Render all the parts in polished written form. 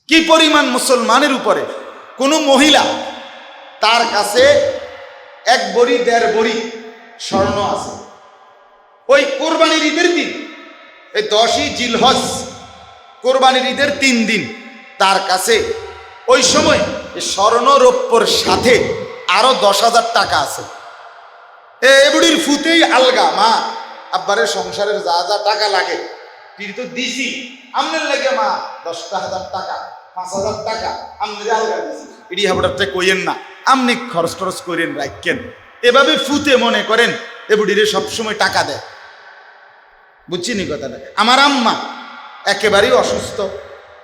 কি পরিমাণ মুসলমানের উপরে কোনো মহিলা তার কাছে 1 ভরি 1.5 ভরি স্বর্ণ আছে, ওই কোরবানির ঈদের দিন, এই 10ই জিলহজ কোরবানির ঈদের 3 দিন তার কাছে ওই সময় স্বর্ণ রৌপ্যর সাথে আরো 10,000 টাকা আছে। বুড়ির ফুতেই আলগা, মা আব্বারে সংসারের যা যা টাকা লাগে তিনি তো দিছি, আমনের লাগে মা 10,000 টাকা 5,000 টাকা আমনের আলগা দিছি, এটি হাবড়াতে কইেন না, আমনি খরচ টরচ করেন রাখেন। এভাবে ফুতে মনে করেন এ বুড়িরে সবসময় টাকা দেয়। বুঝছিনি কথাটা? আমার আম্মা একেবারেই অসুস্থ,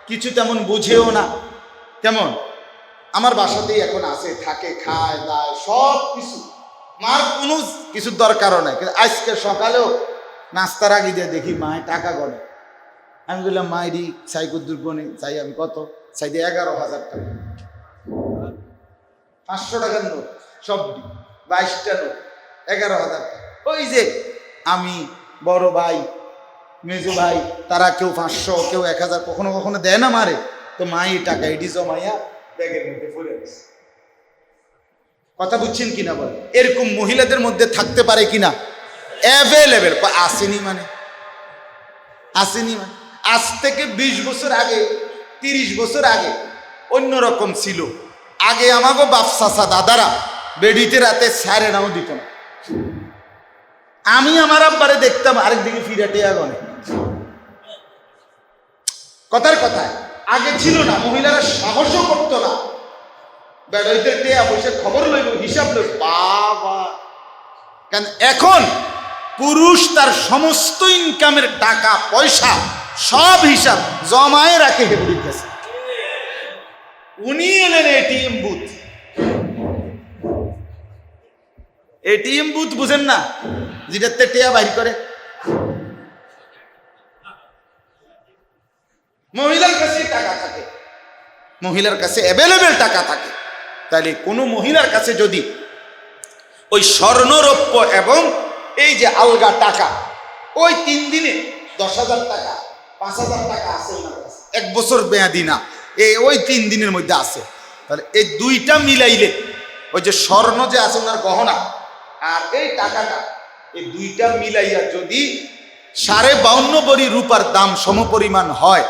কিছু তেমন বুঝেও না, কেমন আমার বাসাতেই এখন আছে, থাকে, খায় দায় সব কিছু, মার কোনো কিছুর দরকারও নাই। কিন্তু আজকে সকালেও নাস্তার আগে দিয়ে দেখি মায় টাকা গনে। আমি বললাম মায়েরই সাইকুদ্দুর গনে চাই, আমি কত চাই দিয়ে 11,000 টাকা, 500 টাকার নোট, সব 22টা নোট, 11,000 টাকা। ওই যে আমি, বড় ভাই, মেজো ভাই, তারা কেউ 500, কেউ 1000, কখনো কখনো দেয় না মারে, তো মাই টাকা এটি জমাইয়া ব্যাগের মধ্যে পড়ে গেছে। কথা বুঝছেন কিনা বলে? এরকম মহিলাদের মধ্যে থাকতে পারে কিনা? অ্যাভেলেবেল আসেনি, মানে আসেনি, মানে আজ থেকে 20 বছর আগে, 30 বছর আগে অন্যরকম ছিল। আগে আমাগো বাপ চাচা দাদারা বেডিতে রাতে স্যারে নাও দিত না। আমি আমার আব্বারে দেখতাম আরেকদিকে ফিরাটে আগনে। কথার কথা, আগে ছিল না, মহিলারা সাহসও করতো না বেড়াইতে টেয়া বসে খবর লইব, হিসাব লইব, বাবা। কেন এখন পুরুষ তার সমস্ত ইনকামের টাকা পয়সা সব হিসাব জমায়ে রাখে হেবুড়ির কাছে। উনি এলেন এটিএম বুথ। এটিএম বুথ বুঝেন না, যেটাতে টেয়া বাইর করে। মহিলার কাছে টাকা থাকে, মহিলার কাছে অ্যাভেলেবেল টাকা থাকে। তাহলে কোনো মহিলার কাছে যদি ওই স্বর্ণরৌপ্য এবং এই যে আলগা টাকা, ওই 3 দিনে 10,000 টাকা 5,000 টাকা আছে ওনার কাছে, 1 বছর মেয়াদি না, ওই 3 দিনের মধ্যে আছে, তাহলে এই দুইটা মিলাইলে ওই যে স্বর্ণ যে আছে ওনার গহনা আর এই টাকাটা, এই দুইটা মিলাইয়া যদি 52.5 ভরি রূপার দাম সমপরিমাণ হয়,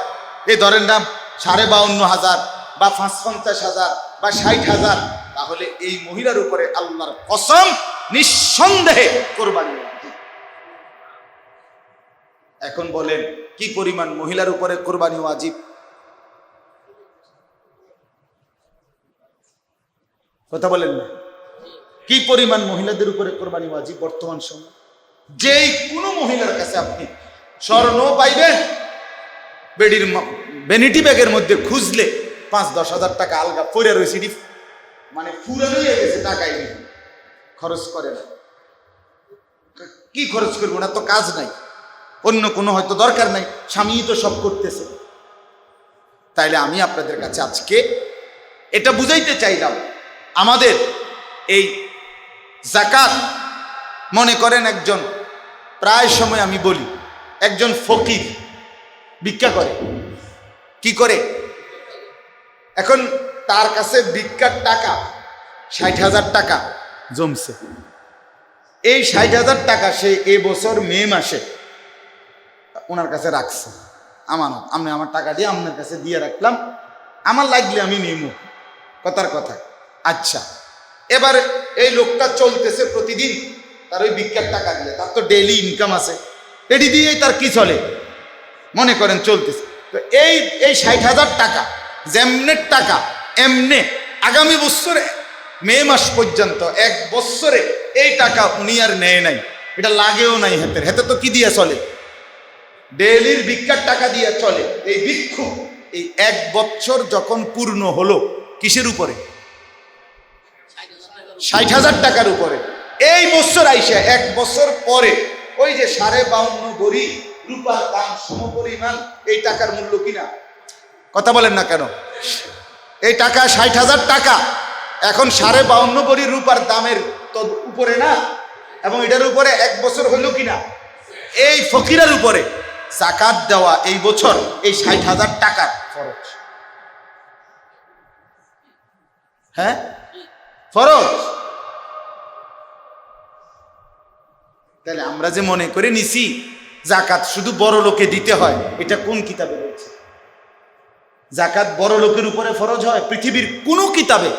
এই ধরেন দাম 52,500 বা 55,000 বা 60,000, তাহলে এই মহিলার উপরে আল্লাহর কসম নিঃসন্দেহে কোরবানি। এখন বলেন কি পরিমাণ মহিলার উপরে কোরবানি ওয়াজিব? কথা বলেন না, কি পরিমাণ মহিলাদের উপরে কোরবানি ওয়াজিব বর্তমান সময়? যেই কোনো মহিলার কাছে আপনি স্বর্ণ পাইবেন, বেডির ভ্যানিটি ব্যাগের মধ্যে খুঁজলে 5-10 হাজার টাকা আলগা পড়ে রয়েছে, মানে ফুরানো হয়ে গেছে, টাকাই নেই, খরচ করে না। কি খরচ করবো না, তো কাজ নাই, অন্য কোনো হয়তো দরকার নাই, স্বামী তো সব করতেছে। তাইলে আমি আপনাদের কাছে আজকে এটা বুঝাইতে চাইলাম, আমাদের এই যাকাত, মনে করেন একজন, প্রায় সময় আমি বলি, একজন ফকির ভিক্ষা করে, কি করে? এখন তার কাছে ভিক্ষার টাকা 60,000 টাকা জমছে। এই 60,000 টাকা সে এবছর মে মাসে ওনার কাছে রাখছে আমানত। আমি আমার টাকা দিয়ে আপনার কাছে দিয়ে রাখলাম, আমার লাগলে আমি নিমু, কথার কথা। আচ্ছা, এবার এই লোকটা চলতেছে প্রতিদিন তার ওই ভিক্ষার টাকা দিয়ে, তার তো ডেইলি ইনকাম আছে, এটি দিয়েই তার কি চলে, মনে করেন চলতেছে। তো এই 60,000 টাকা যেমনের টাকা এমনে আগামী বছরে মে মাস পর্যন্ত 1 বছরে এই টাকা উনি আর নেয় নাই, এটা লাগেও নাই হাতের, হাতে তো কি দিয়ে চলে, ডেইলির ভিক্ষার টাকা দিয়ে চলে। এই ভিক্ষু এই 1 বছর যখন পূর্ণ হলো, কিসের উপরে? 60,000 টাকার উপরে। এই বছর আইসা 1 বছর পরে ওই যে 52.5 ভরি রূপার দাম সমপরিমাণ এই টাকার মূল্য কিনা? কথা বলেন না কেন? এই টাকা 60,000 টাকা এখন 52.5 ভরি রূপার দামের তো উপরে না, এবং এটার উপরে 1 বছর হইল কিনা? এই ফকিরের উপরে যাকাত দেওয়া এই বছর এই 60,000 টাকার খরচ। হ্যাঁ, ফরজ। তাহলে আমরা যে মনে করে নিছি জাকাত শুধু বড় লোকে দিতে হয়, এটা কোন কিতাবে রয়েছে? জাকাত বড় লোকের উপরে ফরজ হয়? পৃথিবীর কোন কিতাবে,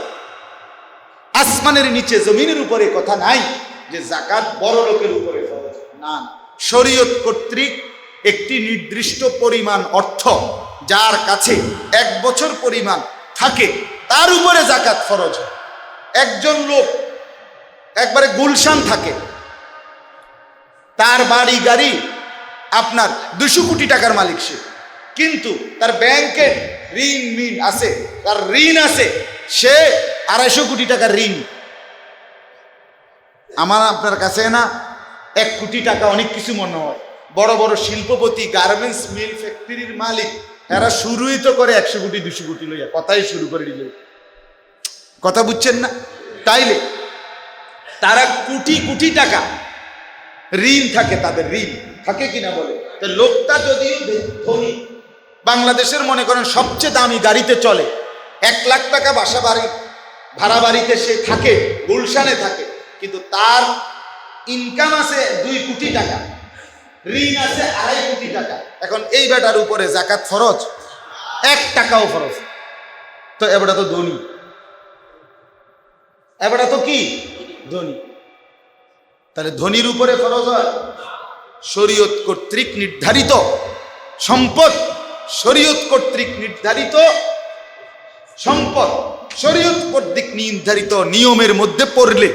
আসমানের নিচে জমিনের উপরে কথা নাই যে জাকাত বড় লোকের উপরে ফরজ। না, শরীয়ত কর্তৃক একটি নির্দিষ্ট পরিমাণ অর্থ যার কাছে 1 বছর পরিমাণ থাকে তার উপরে জাকাত ফরজ হয়। একজন লোক একবারে গুলশান থাকে, তার বাড়ি গাড়ি আপনার 200 কোটি টাকার মালিক সে, কিন্তু তার ব্যাংকে ঋণ মিন আছে, তার ঋণ আছে, সে 250 কোটি টাকার ঋণ। আমার আপনার কাছে না 1 কোটি টাকা অনেক কিছু মনে হয়। বড় বড় শিল্পপতি, গার্মেন্টস মিল ফ্যাক্টরির মালিক, এরা শুরুই তো করে 100 কোটি 200 কোটি লইয়া, কথাই শুরু করে দিল। কথা বুঝছেন না? তাইলে তারা কোটি কোটি টাকা ঋণ থাকে, তাদের ঋণ থাকে কিনা বলে। তো লোকটা যদি ধনী, বাংলাদেশের মনে করেন সবচেয়ে দামি গাড়িতে চলে, 1 লাখ টাকা বাসা বাড়ি ভাড়া বাড়িতে সে থাকে, গুলশানে থাকে, কিন্তু তার ইনকাম আছে 2 কোটি টাকা, ঋণ আছে 2.5 কোটি টাকা। এখন এই বেটার উপরে জাকাত ফরজ? 1 টাকাও ফরজ। তো এবারটা তো ধনী, এবারটা তো কি ধনী। তাহলে ধনীর উপরে ফরজ হয়? শরীয়ত কর্তৃক নির্ধারিত সম্পদ, শরীয়ত কর্তৃক নির্ধারিত সম্পদ, শরীয়ত কর্তৃক নির্ধারিত নিয়মের মধ্যে পড়লে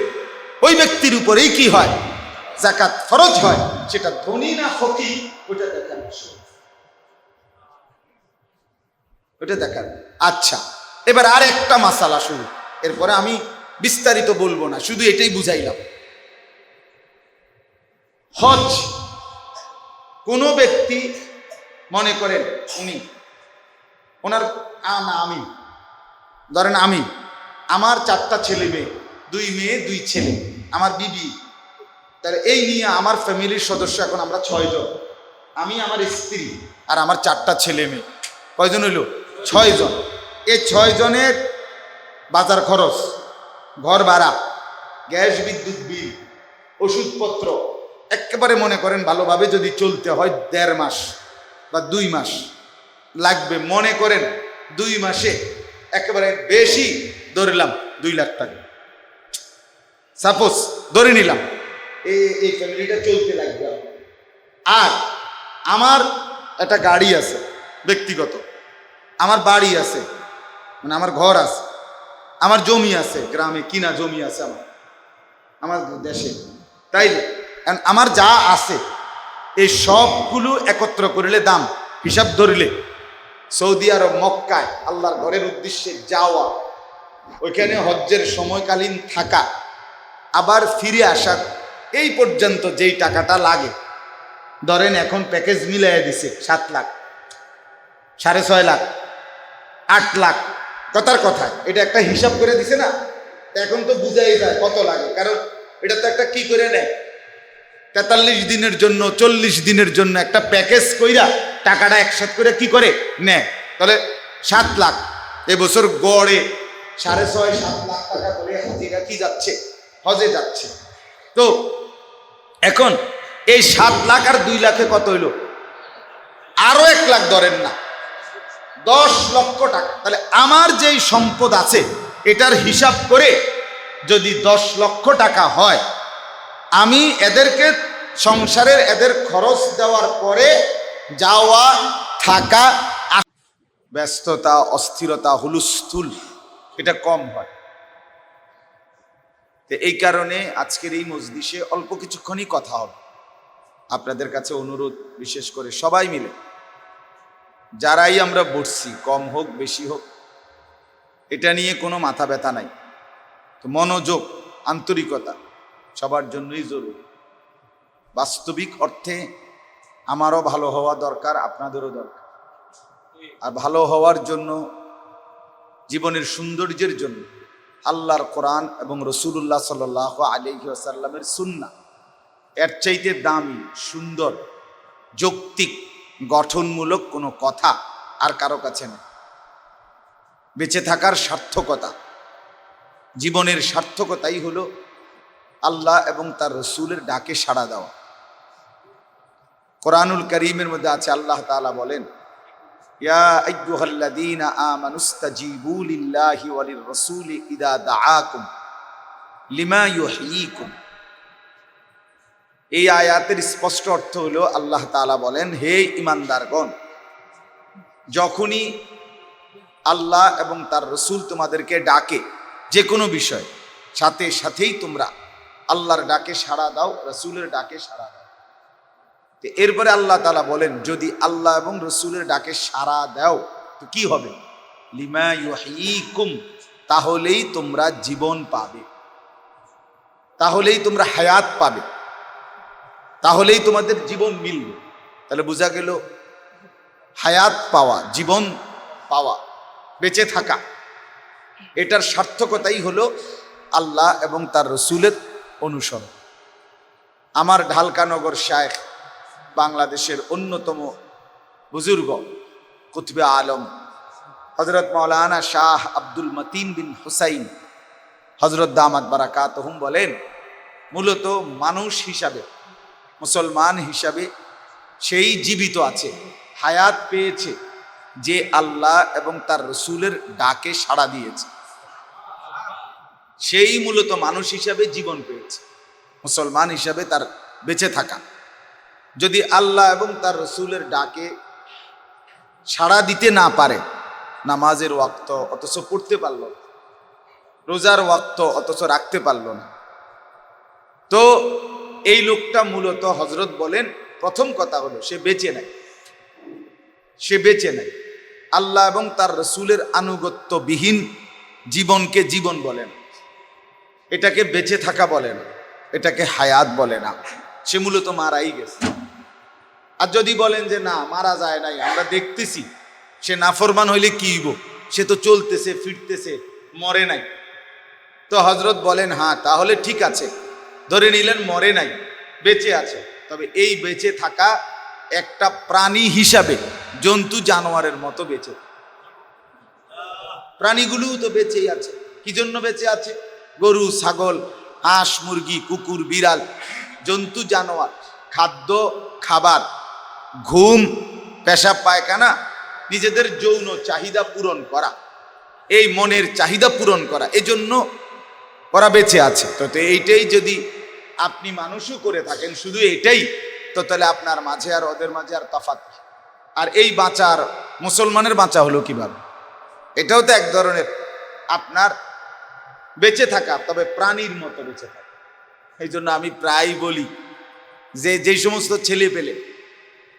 ওই ব্যক্তির উপরেই কি হয়? জাকাত ফরজ হয়। সেটা ধনী না ফকির ওটা দেখার বিষয়, ওটা দেখার। আচ্ছা, এবার আর একটা মাসালা শুরু, এরপরে আমি বিস্তারিত বলবো না, শুধু এটাই বুঝাইলাম। হজ, কোন ব্যক্তি মনে করেন উনি ওনার আমি ধরেন আমি, আমার 4টা ছেলে মেয়ে, 2 মেয়ে 2 ছেলে, আমার বিবি, তাহলে এই নিয়ে আমার ফ্যামিলির সদস্য এখন আমরা 6 জন। আমি, আমার স্ত্রী আর আমার 4টা ছেলে মেয়ে, কয়জন হইল? 6 জন। এই 6 জনের বাজার খরচ, ঘর ভাড়া, গ্যাস বিদ্যুৎ বিল, ওষুধপত্র, একেবারে মনে করেন ভালোভাবে যদি চলতে হয় 1.5 মাস বা 2 মাস লাগবে। মনে করেন 2 মাসে একেবারে বেশি ধরলাম 2 লাখ টাকা, সাপোজ ধরে নিলাম, এই ফ্যামিলিটা চলতে লাগবে। আর আমার একটা গাড়ি আছে ব্যক্তিগত, আমার বাড়ি আছে, মানে আমার ঘর আছে, আমার জমি আছে, গ্রামে কিনা জমি আছে আমার দেশে। তাইলে আমার যা আছে এই সবগুলো একত্র করলে দাম হিসাব ধরলে সৌদি আরব মক্কায় আল্লাহর ঘরের উদ্দেশ্যে যাওয়া, ওইখানে হজ্জের সময়কালীন থাকা, আবার ফিরে আসা, এই পর্যন্ত যেই টাকাটা লাগে, ধরেন এখন প্যাকেজ মিলাই দিছে 7 লাখ, 6.5 লাখ, 8 লাখ, কথার কথায় এটা একটা হিসাব করে দিছে না। এখন তো বুঝাই যায় কত লাগে, কারণ এটা তো একটা কি করে নেয়, 43 দিনের জন্য 40 দিনের জন্য একটা প্যাকেজ কইরা টাকাটা একসাথে করে কি করে নেয়। তাহলে 7 লাখ এবছর গড়ে 6.5-7 লাখ টাকা করে হাজিরা কি যাচ্ছে, হজে যাচ্ছে। তো এখন এই 7 লাখ আর 2 লাখে কত হইল? আরো 1 লাখ ধরেন না, 10 লক্ষ টাকা। তাহলে আমার যেই সম্পদ আছে এটার হিসাব করে যদি 10 লক্ষ টাকা হয়, আমি এদেরকে সংসারের এদের খরচ দেওয়ার পরে যাওয়া, থাকা, ব্যস্ততা, অস্থিরতা, হুলস্থুল এটা কম হয়। তো এই কারণে আজকের এই মজলিসে অল্প কিছুক্ষণই কথা হবে। আপনাদের কাছে অনুরোধ, বিশেষ করে সবাই মিলে যারাই আমরা বসছি, কম হোক বেশি হোক, এটা নিয়ে কোনো মাথা ব্যথা নাই। তো মনোযোগ, আন্তরিকতা সবার জন্যই জরুরি। বাস্তবিক অর্থে আমারও ভালো হওয়া দরকার, আপনাদেরও দরকার। আর ভালো হওয়ার জন্য, জীবনের সৌন্দর্যের জন্য আল্লাহর কোরআন এবং রসুল্লাহ সাল্লাল্লাহু আলাইহি ওয়াসাল্লামের সুন্নাহ এর চাইতে দামি, সুন্দর, যৌক্তিক, গঠনমূলক কোনো কথা আর কারো কাছে নেই। বেঁচে থাকার সার্থকতা, জীবনের সার্থকতাই হলো আল্লাহ এবং তার রসুলের ডাকে সাড়া দেওয়া। কোরআনুল কারীমের মধ্যে আছে, আল্লাহ তাআলা বলেন, ইয়া আইয়ুহাল্লাযীনা আমানুস্তাজীবু লিল্লাহি ওয়া লির-রাসূলি ইযা দাআকুম লিমা ইউহয়িকুম। এই আয়াতের স্পষ্ট অর্থ হলো, আল্লাহ তাআলা বলেন, হে ঈমানদারগণ, যখনই আল্লাহ এবং তার রসুল তোমাদেরকে ডাকে যে কোনো বিষয়, সাথে সাথেই তোমরা আল্লাহর ডাকে সাড়া দাও, রসুলের ডাকে সাড়া দাও। এরপরে আল্লাহ তাআলা বলেন, যদি আল্লাহ এবং রসুলের ডাকে সাড়া দাও তো কি হবে? লিমা ইউহয়িকুম, তাহলেই তোমরা জীবন পাবে, তাহলেই তোমরা হায়াত পাবে, তাহলেই তোমাদের জীবন মিলবে। তাহলে বোঝা গেল হায়াত পাওয়া, জীবন পাওয়া, বেঁচে থাকা, এটার সার্থকতাই হলো আল্লাহ এবং তার রসুলের অনুসরণ। আমার ঢালকানগর শায়েখ, বাংলাদেশের অন্যতম বুজুর্গ কুতুবে আলম হযরত মাওলানা শাহ আব্দুল মতিন বিন হুসাইন হযরত দামাত বারাকাতুহুম বলেন, মূলত মানুষ হিসাবে, মুসলমান হিসাবে সেই জীবিত আছে, হায়াত পেয়েছে যে আল্লাহ এবং তার রসুলের ডাকে সাড়া দিয়েছে, সেই মূলত মানুষ হিসাবে জীবন পেয়েছে, মুসলমান হিসাবে তার বেঁচে থাকা। যদি আল্লাহ এবং তার রসুলের ডাকে সাড়া দিতে না পারে, নামাজের ওয়াক্ত অথচ পড়তে পারল না, রোজার ওয়াক্ত অথচ রাখতে পারল না, তো এই লোকটা মূলত হযরত বলেন, প্রথম কথা হলো সে বেঁচে নাই, সে বেঁচে নাই। আল্লাহ এবং তার রসুলের আনুগত্যবিহীন জীবনকে জীবন বলে না, এটাকে বেঁচে থাকা বলে না, এটাকে হায়াত বলে না, সে মূলত মারাই গেছে। আর যদি বলেন যে না, মারা যায় নাই, আমরা দেখতেছি, সে নাফরমান হইলে কি হইব, সে তো চলতেছে ফিরতেছে, মরে নাই, তো হযরত বলেন হ্যাঁ তাহলে ঠিক আছে, ধরে নিলেন মরে নাই, বেঁচে আছে, তবে এই বেঁচে থাকা একটা প্রাণী হিসাবে জন্তু জানোয়ারের মতো বেঁচে, প্রাণীগুলোও তো বেঁচেই আছে। কি জন্য বেঁচে আছে? গরু, ছাগল, হাঁস, মুরগি, কুকুর, বিড়াল, জন্তু জানোয়ার, খাদ্য, খাবার, ঘুম, পেশাব পায়খানা, নিজেদের যৌন চাহিদা পূরণ করা, এই মনের চাহিদা পূরণ করা, এজন্য ওরা বেঁচে আছে। তো এইটাই যদি আপনি মানুষও করে থাকেন, শুধু এটাই, তো তাহলে আপনার মাঝে আর ওদের মাঝে আর তফাৎ। আর এই বাঁচার, মুসলমানের বাঁচা হলো কিভাবে? এটাও তো এক ধরনের আপনার বেঁচে থাকা, তবে প্রাণীর মতো বেঁচে থাকা। এই জন্য আমি প্রায় বলি যে যেই সমস্ত ছেলে পেলে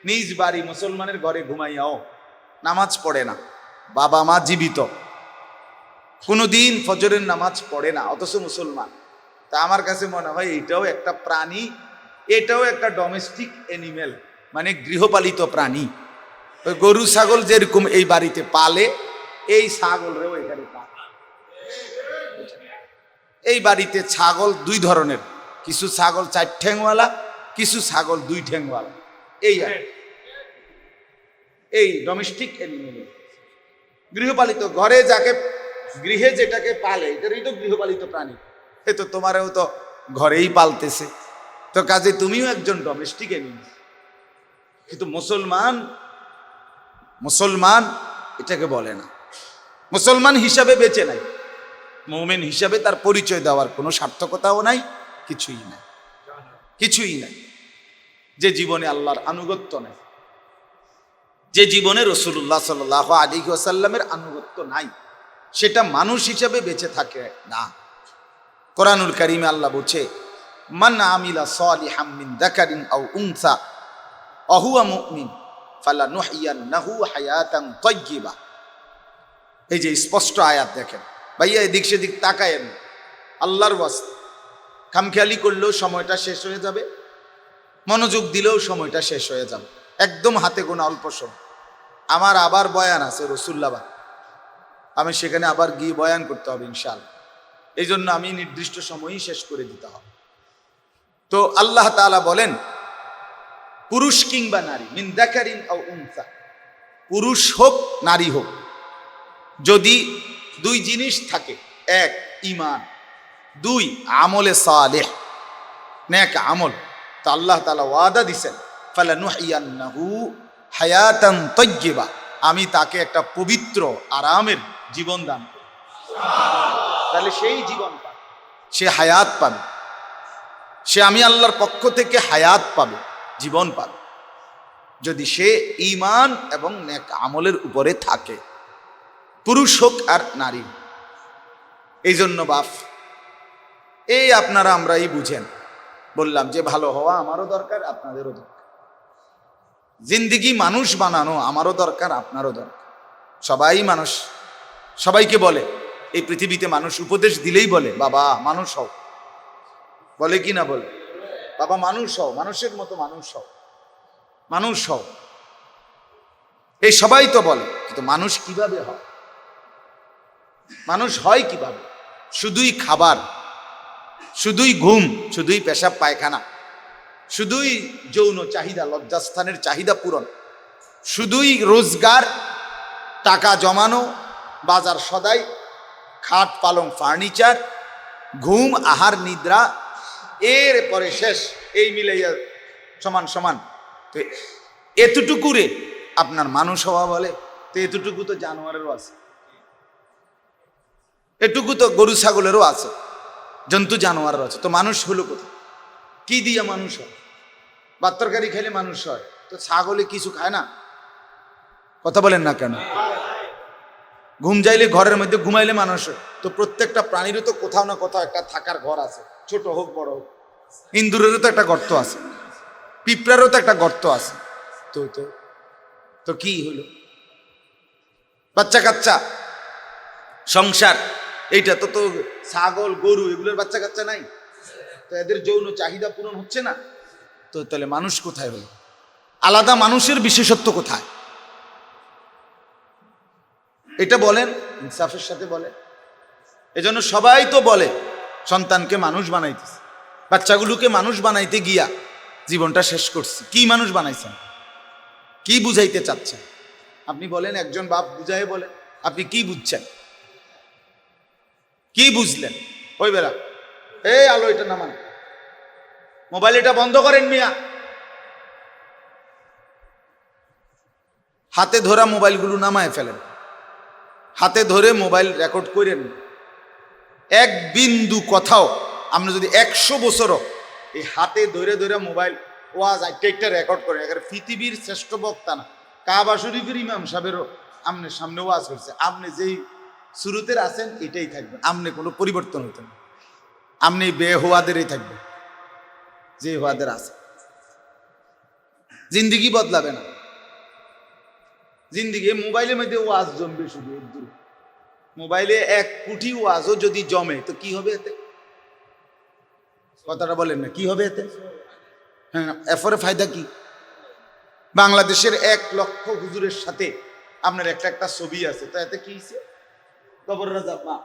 নিজ বাড়ি মুসলমানের ঘরে ঘুমাইয়াও নামাজ পড়ে না, বাবা মা জীবিত, কোনোদিন ফজরের নামাজ পড়ে না, অথচ মুসলমান, তা আমার কাছে মনে হয় এটাও একটা প্রাণী, এটাও একটা ডোমেস্টিক অ্যানিমেল, মানে গৃহপালিত প্রাণী। ওই গরু ছাগল যেরকম এই বাড়িতে পালে, এই ছাগলরেও এখানে পালে। এই বাড়িতে ছাগল দুই ধরনের, কিছু ছাগল 4 ঠ্যাংওয়ালা, কিছু ছাগল 2 ঠ্যাংওয়ালা, এই ডোমেস্টিক অ্যানিমেল, গৃহপালিত। ঘরে যাকে, গৃহে যেটাকে পালে, এটারই তো গৃহপালিত প্রাণী। এ তো তোমারও তো ঘরেই পালতেছে, তো কাজে তুমিও একজন ডোমেস্টিক অ্যানিমেল। কিন্তু মুসলমান এটাকে বলে না, মুসলমান হিসাবে বেঁচে নাই, মুমিন হিসাবে তার পরিচয় দেওয়ার কোনো সার্থকতাও নাই, কিছুই নাই, কিছুই নাই। যে জীবনে আল্লাহর আনুগত্য নাই, যে জীবনে রাসূলুল্লাহ সাল্লাল্লাহু আলাইহি ওয়াসাল্লামের আনুগত্য নাই, সেটা মানুষ হিসাবে বেঁচে থাকে না। কোরআনুল কারীমে আল্লাহ বলছে, মান আমিলা সালিহাম মিন যাকারিন আও উনসা ওয়া হুয়া মুমিন ফালানুহইয়ান্নাহু হায়াতান তাইয়্যিবা। এই যে স্পষ্ট আয়াত দেখেন ভাইয়া, এদিক সেদিক তাকায়েন, আল্লাহর ওয়াস্তে খামখেয়ালি করলেও সময়টা শেষ হয়ে যাবে, মনোযোগ দিলেও সময়টা শেষ হয়ে যাবে, একদম হাতে গোনা অল্প সময়। আমার আবার বয়ান আছে রসুল্লাবাদ, আমি সেখানে আবার গিয়ে বয়ান করতে হবে ইনশাআল্লাহ, এই জন্য আমি নির্দিষ্ট সময়ই শেষ করে দিতে হবে। তো আল্লাহ তাআলা বলেন, পুরুষ কিংবা নারী, মিন যাকারিন আও উনসা, পুরুষ হোক নারী হোক, যদি 2 জিনিস থাকে, এক ঈমান, দুই আমলে সালেহ, নেক আমল। তো আল্লাহ তাআলা ওয়াদা দিবেন ফালানুহিয়ান্নাহু হায়াতান তাইয়্যিবা, আমি তাকে একটা পবিত্র আরামের জীবন দান করব। তাহলে সেই জীবন পাবে, সে হায়াত পাবে, সে আমি আল্লাহর পক্ষ থেকে হায়াত পাবে, জীবন পাবে, যদি সে ঈমান এবং নেক আমলের উপরে থাকে, পুরুষ হোক আর নারী। এই জন্য বাপ, এই আপনারা আমরাই বুঝেন, বললাম যে ভালো হওয়া আমারও দরকার, আপনাদেরও দরকার। জিন্দিগি মানুষ বানানো আমারও দরকার, আপনারও দরকার। সবাই মানুষ, সবাইকে বলে এই পৃথিবীতে মানুষ উপদেশ দিলেই বলে বাবা মানুষ হও, বলে কি না বলে? বাবা মানুষ হও, মানুষের মতো মানুষ হও, মানুষ হও, এই সবাই তো বলে। কিন্তু মানুষ কিভাবে হয়? মানুষ হয় কিভাবে? শুধুই খাবার, শুধুই ঘুম, শুধুই পেশাব পায়খানা, শুধুই যৌন চাহিদা, লজ্জাস্থানের চাহিদা পূরণ, শুধুই রোজগার, টাকা জমানো, বাজার সদাই, খাট পালং ফার্নিচার, ঘুম, আহার, নিদ্রা, এর পরে শেষ, এই মিলাইয়া সমান সমান। তো এতটুকুরে আপনার মানুষ হওয়া বলে? তো এতটুকু তো জানোয়ারেরও আছে, এটুকু তো গরু ছাগলেরও আছে, জন্তু জানোয়ারেরও আছে। তো মানুষ হলো কোথায়? কি দিয়ে মানুষ হয়? ভাত তরকারি খেলে মানুষ হয়, তো ছাগলে কিছু খায় না? কথা বলেন না কেন? ঘুম যাইলে ঘরের মধ্যে ঘুমাইলে মানুষ হয়। তো প্রত্যেকটা প্রাণীরও তো কোথাও না কোথাও একটা থাকার ঘর আছে, ছোট হোক বড় হোক। ইন্দুরেরও তো একটা গর্ত আছে, পিঁপড়ারও তো একটা গর্ত আছে। তো তো তো কি হলো? বাচ্চা কাচ্চা, সংসার, এইটা তো তো ছাগল গরু এগুলোর বাচ্চা কাচ্চা নাই, তো এদের যৌন চাহিদা পূরণ হচ্ছে না। তো তাহলে মানুষ কোথায় হলো? আলাদা মানুষের বিশেষত্ব কোথায়? এটা বলেন, ইনসাফের সাথে বলেন। এজন্য সবাই তো বলে সন্তানকে মানুষ বানাইতেছে, বাচ্চাগুলোকে মানুষ বানাইতে গিয়া জীবনটা শেষ করছি। কি মানুষ বানাইছেন? কি বুঝাইতে চাচ্ছেন আপনি? বলেন, একজন বাপ বুঝাই বলেন, আপনি কি বুঝছেন? কি বুঝলেন? ওই বেলা এই আলো এটা নামান, মোবাইল এটা বন্ধ করেন মিয়া। হাতে ধরা মোবাইলগুলো নামায় ফেলেন, হাতে ধরে মোবাইল রেকর্ড করেন। এক বিন্দু কথাও আপনি যদি 100 বছরও এই হাতে ধরে ধরে মোবাইল ওয়াজ একটা রেকর্ড করেন, এখানে পৃথিবীর শ্রেষ্ঠ বক্তা না, কাবা শরীফের ইমাম সাহেবেরও আপনার সামনে ওয়াজ করছে, আপনি যেই শুরুতে আছেন এটাই থাকবেন, আপনি কোনো পরিবর্তন হইতেন না, আপনি বেহুয়াদেরই থাকবেন যে হুয়াদের আছে। জিন্দিগি বদলাবে না, জিন্দিগি মোবাইলের মধ্যে ওয়াজ জমবে শুধু। মোবাইলে 1 কোটি ওয়াজও যদি জমে তো কি হবে এতে? কথাটা বলেন না, কি হবে এতে? হ্যাঁ, এরপরে ফায়দা কি? বাংলাদেশের 1 লক্ষ হুজুরের সাথে আপনার একটা একটা ছবি আছে, তো এতে কি হয়েছে? কবর রাজাব মা,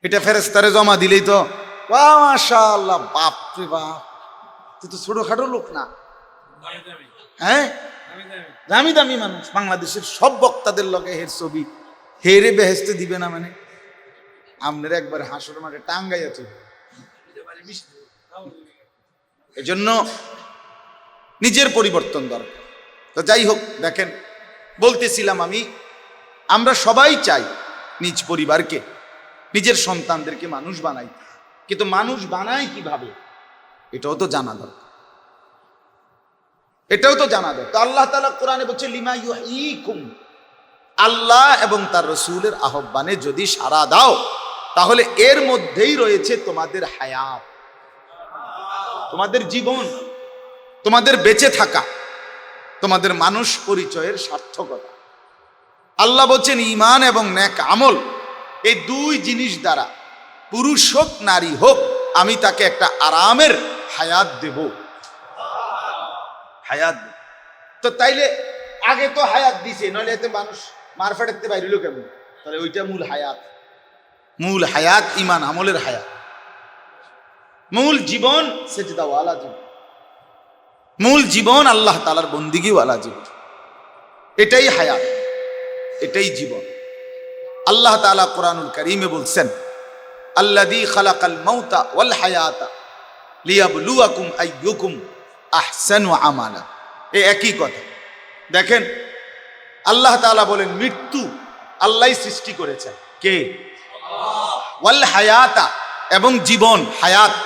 এটা ফেরেশতারে জমা দিলেই তো মাশাআল্লাহ, বাপ রে বাপ, তুই তো ছোটখাটো লোক না, হ্যাঁ দামি দামি মানুষ। বাংলাদেশের সব বক্তাদের লগে হের ছবি, হেরে বেহেস্তে দিবে না মানে? আপনার একবার হাসর মাঠে টাঙ্গাইয়া চলবে। এজন্য নিজের পরিবর্তন দরকার। তো যাই হোক, দেখেন বলতেছিলাম আমি, আমরা সবাই চাই নিজ পরিবারকে, নিজের সন্তানদেরকে মানুষ বানাই, কিন্তু মানুষ বানাই কিভাবে এটাও তো জানা দরকার, এটাও তো জানা দরকার। তো আল্লাহ তাআলা কোরআনে বলছে লিমা ইউহীকুম, আল্লাহ এবং তার রাসূলের আহ্বানে যদি সাড়া দাও তাহলে এর মধ্যেই রয়েছে তোমাদের হায়াত, তোমাদের জীবন, তোমাদের বেঁচে থাকা, তোমাদের মানুষ পরিচয়ের সার্থকতা। আল্লাহ বলছেন ঈমান এবং নেক আমল, এই 2 জিনিস দ্বারা পুরুষ হোক নারী হোক আমি তাকে একটা আরামের হায়াত দেব, হায়াত দেব। তো তাইলে আগে তো হায়াত দিছে, নইলে এতে মানুষ মারফাটেতে বাইরিল কেমন? তাহলে ওইটা মূল হায়াত, মূল হায়াত ঈমান আমলের হায়াত, মূল জীবন সেজদাওয়ালা জীবন, মূল জীবন আল্লাহ তাআলার বন্দিগিওয়ালা জীবন। এটাই হায়াত, এটাই জীবন। আল্লাহ তাআলা কোরআনুল কারীমে বলছেন, আল্লাযী খালাকাল মাউতা ওয়াল হায়াতা লিয়াবলুয়াকুম আইয়ুকুম আহসানু আমালা। এই একই কথা। দেখেন, আল্লাহ তাআলা বলেন মৃত্যু আল্লাহই সৃষ্টি করেছেন। কে? ওয়াল হায়াতা, এবং জীবন হায়াত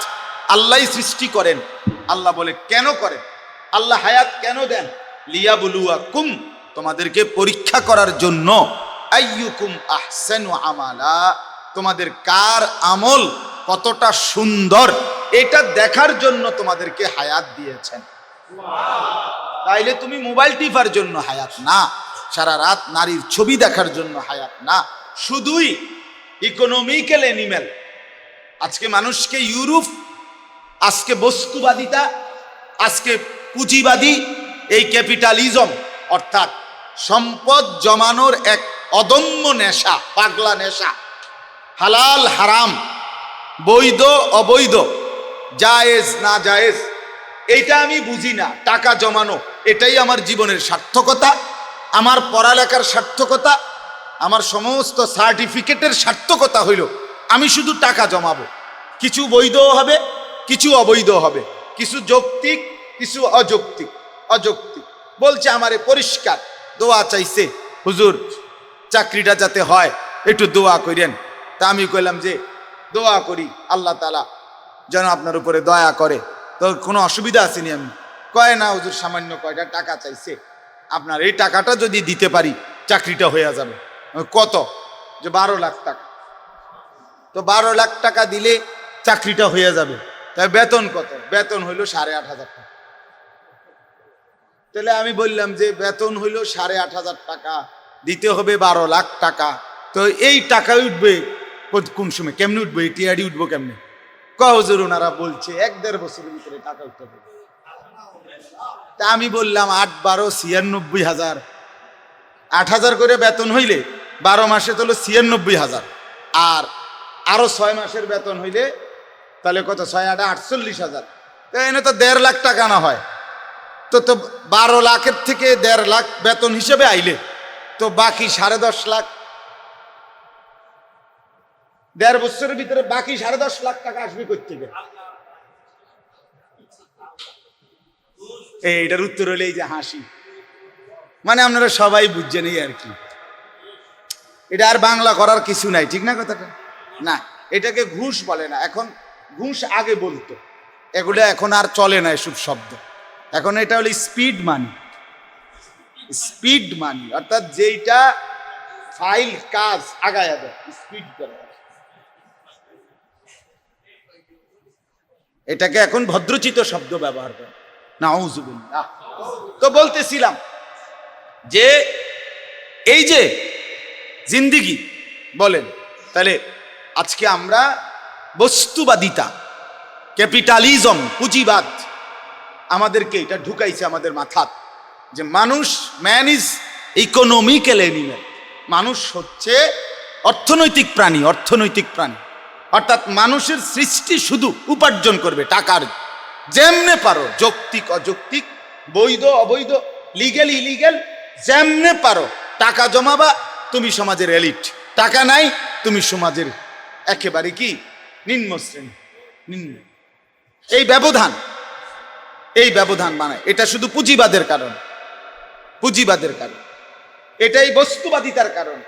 আল্লাহই সৃষ্টি করেন। আল্লাহ বলে কেন করেন? আল্লাহ হায়াত কেন দেন? লিয়াবলুয়াকুম, তোমাদেরকে পরীক্ষা করার জন্য। আইয়ুকুম আহসানু আমালা, তোমাদের কার আমল কতটা সুন্দর এটা দেখার জন্য তোমাদেরকে হায়াত দিয়েছেন। তাইলে তুমি মোবাইল টিপার জন্য হায়াত না, সারা রাত নারীর ছবি দেখার জন্য হায়াত না, শুধুই ইকোনমিক্যাল অ্যানিমেল। আজকে মানুষকে ইউরোপ, আজকে বস্তুবাদিতা, আজকে পুঁজিবাদী, এই ক্যাপিটালিজম অর্থাৎ সম্পদ জমানোর এক অদম্য নেশা, পাগলা নেশা। হালাল হারাম, বৈধ অবৈধ, জায়েজ না জায়েজ, এইটা আমি বুঝি না। টাকা জমানো এটাই আমার জীবনের সার্থকতা, আমার পড়ালেখার সার্থকতা, আমার সমস্ত সার্টিফিকেটের সার্থকতা হইল আমি শুধু টাকা জমাবো। কিছু বৈধ হবে, কিছু অবৈধ হবে, কিছু যৌক্তিক, কিছু অযৌক্তিক। অযৌক্তিক বলছে আমারে পরিষ্কার দোয়া চাইছে, হুজুর চাকরিটা যাতে হয় একটু দোয়া করেন। তা আমি কইলাম যে দোয়া করি আল্লাহ তাআলা যেন আপনার উপরে দয়া করে। তো কোনো অসুবিধা আসেনি? আমি কয় না হুজুর, সামান্য কয়টা টাকা চাইছে, আপনার এই টাকাটা যদি দিতে পারি চাকরিটা হয়ে যাবে। কত? যে 12 লাখ টাকা। তো 12 লাখ টাকা দিলে চাকরিটা হয়ে যাবে। তাই বেতন কত? বেতন হইল 8,500 টাকা। তাহলে আমি বললাম যে বেতন হইল 8,500 টাকা, দিতে হবে 12 লাখ টাকা। তো এই টাকা উঠবে কোন সময়? কেমনে উঠবে? টিআরডি উঠবো কেমনে? হুজুর ওনারা বলছে 1-1.5 বছরের ভিতরে টাকা উঠতে হবে। তা আমি বললাম 8-12 96,000, 8,000 করে বেতন হইলে 12 মাসে তো 96,000, আর আরো 6 মাসের বেতন হইলে তাহলে কত? 6-8 48,000। এনে তো 1.5 লাখ টাকা না হয়? তো 12 লাখের থেকে 1.5 লাখ বেতন হিসেবে আইলে তো বাকি 10.5 লাখ, 1.5 বছরের ভিতরে বাকি 10.5 লাখ টাকা আসবে কই থেকে? এইটার উত্তর হলে এই যে হাসি। মানে আপনারা সবাই বুঝছেন এই আর কি। এটা আর বাংলা করার কিছু নাই, ঠিক না কথাটা? না, এটাকে ঘুষ বলে না এখন। ঘুষ আগে বলতো, এগুলো এখন আর চলে না এসব শব্দ। এখন এটা হলো স্পিড মানি। স্পিড মানি অর্থাৎ যেইটা ফাইল কাজ আগায় দেয়, স্পিড করে। এটাকে এখন ভদ্রচিত শব্দ ব্যবহার করে। নাউযুবিল্লাহ। তো বলতেছিলাম যে এই যে জিন্দিগি বলেন, তাহলে আজকে আমরা বস্তুবাদিতা, ক্যাপিটালিজম, পুঁজিবাদ আমাদেরকে এটা ঢুকাইছে আমাদের মাথাত যে মানুষ, ম্যান ইজ ইকোনমিক্যাল অ্যানিমেল। মানুষ হচ্ছে অর্থনৈতিক প্রাণী। অর্থনৈতিক প্রাণী অর্থাৎ মানুষের সৃষ্টি শুধু উপার্জন করবে টাকার, যেমনে পারো, যৌক্তিক অযৌক্তিক, বৈধ অবৈধ, লিগ্যাল ইলিগ্যাল, যেমনে পারো টাকা জমাবা। তুমি সমাজের এলিট, টাকা নাই তুমি সমাজের একেবারে কি নিম্ন শ্রেণী, নিম্ন। এই ব্যবধান বানায়। এটা শুধু পুঁজিবাদের কারণ, পুঁজিবাদের কারণ, এটাই বস্তুবাদিতার কারণ।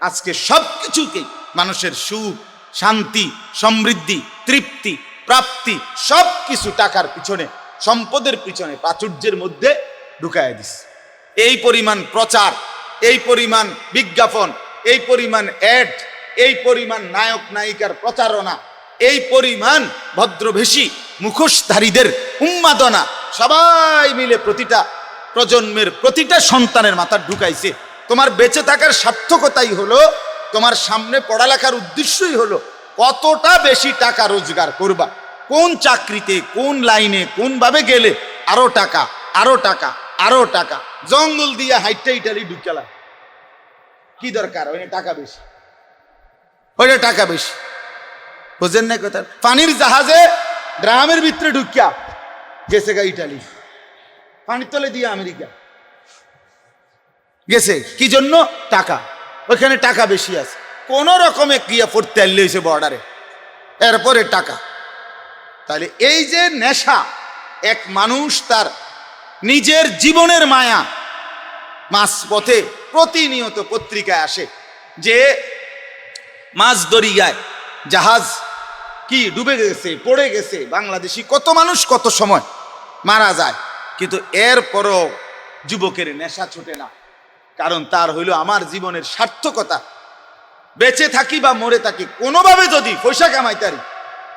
আজকে সবকিছুকেই মানুষের সুখ, শান্তি, সমৃদ্ধি, তৃপ্তি, প্রাপ্তি সবকিছু টাকার পিছনে, সম্পদের পিছনে, প্রাচুর্যের মধ্যে ঢুকায় দিস। এই পরিমাণ প্রচার, এই পরিমাণ বিজ্ঞাপন, এই পরিমাণ অ্যাড, এই পরিমাণ নায়ক নায়িকার প্রচারণা, এই পরিমাণ ভদ্রবেশী মুখোশধারীদের উন্মাদনা সবাই মিলে প্রতিটা প্রজন্মের প্রতিটা সন্তানের মাথা ঢুকাইছে। তোমার বেঁচে থাকার সার্থকতাই হলো, তোমার সামনে পড়ালেখার উদ্দেশ্যই হলো কতটা বেশি টাকা রোজগার করবা, কোন চাকরিতে, কোন লাইনে, কোন ভাবে গেলে আরো টাকা, আরো টাকা, আরো টাকা। জঙ্গল দিয়া হাইটটা ইটালি ঢুকালা, কি দরকার? ওই টাকা বেশি, ওইটা টাকা বেশি। বুঝেন না কথা? পানির জাহাজে ড্রামের ভিতরে ঢুকিয়া গেছে গা ইটালি, পানির তলে দিয়ে আমেরিকা গেছে। কি জন্য? টাকা। ওইখানে টাকা বেশি আছে। কোন রকমে ক্রিয়া পড়তে আনলে হয়েছে বর্ডারে, এরপরে টাকা। তাহলে এই যে নেশা, এক মানুষ তার নিজের জীবনের মায়া, মাছ পথে প্রতিনিয়ত পত্রিকায় আসে যে মাছ দরিয়ায় জাহাজ কি ডুবে গেছে, পড়ে গেছে, বাংলাদেশি কত মানুষ কত সময় মারা যায়, কিন্তু এরপরও যুবকের নেশা ছুটে না। কারণ তার হইল আমার জীবনের সার্থকতা, বেঁচে থাকি বা মরে থাকি কোনোভাবে যদি পয়সা কামাইতারি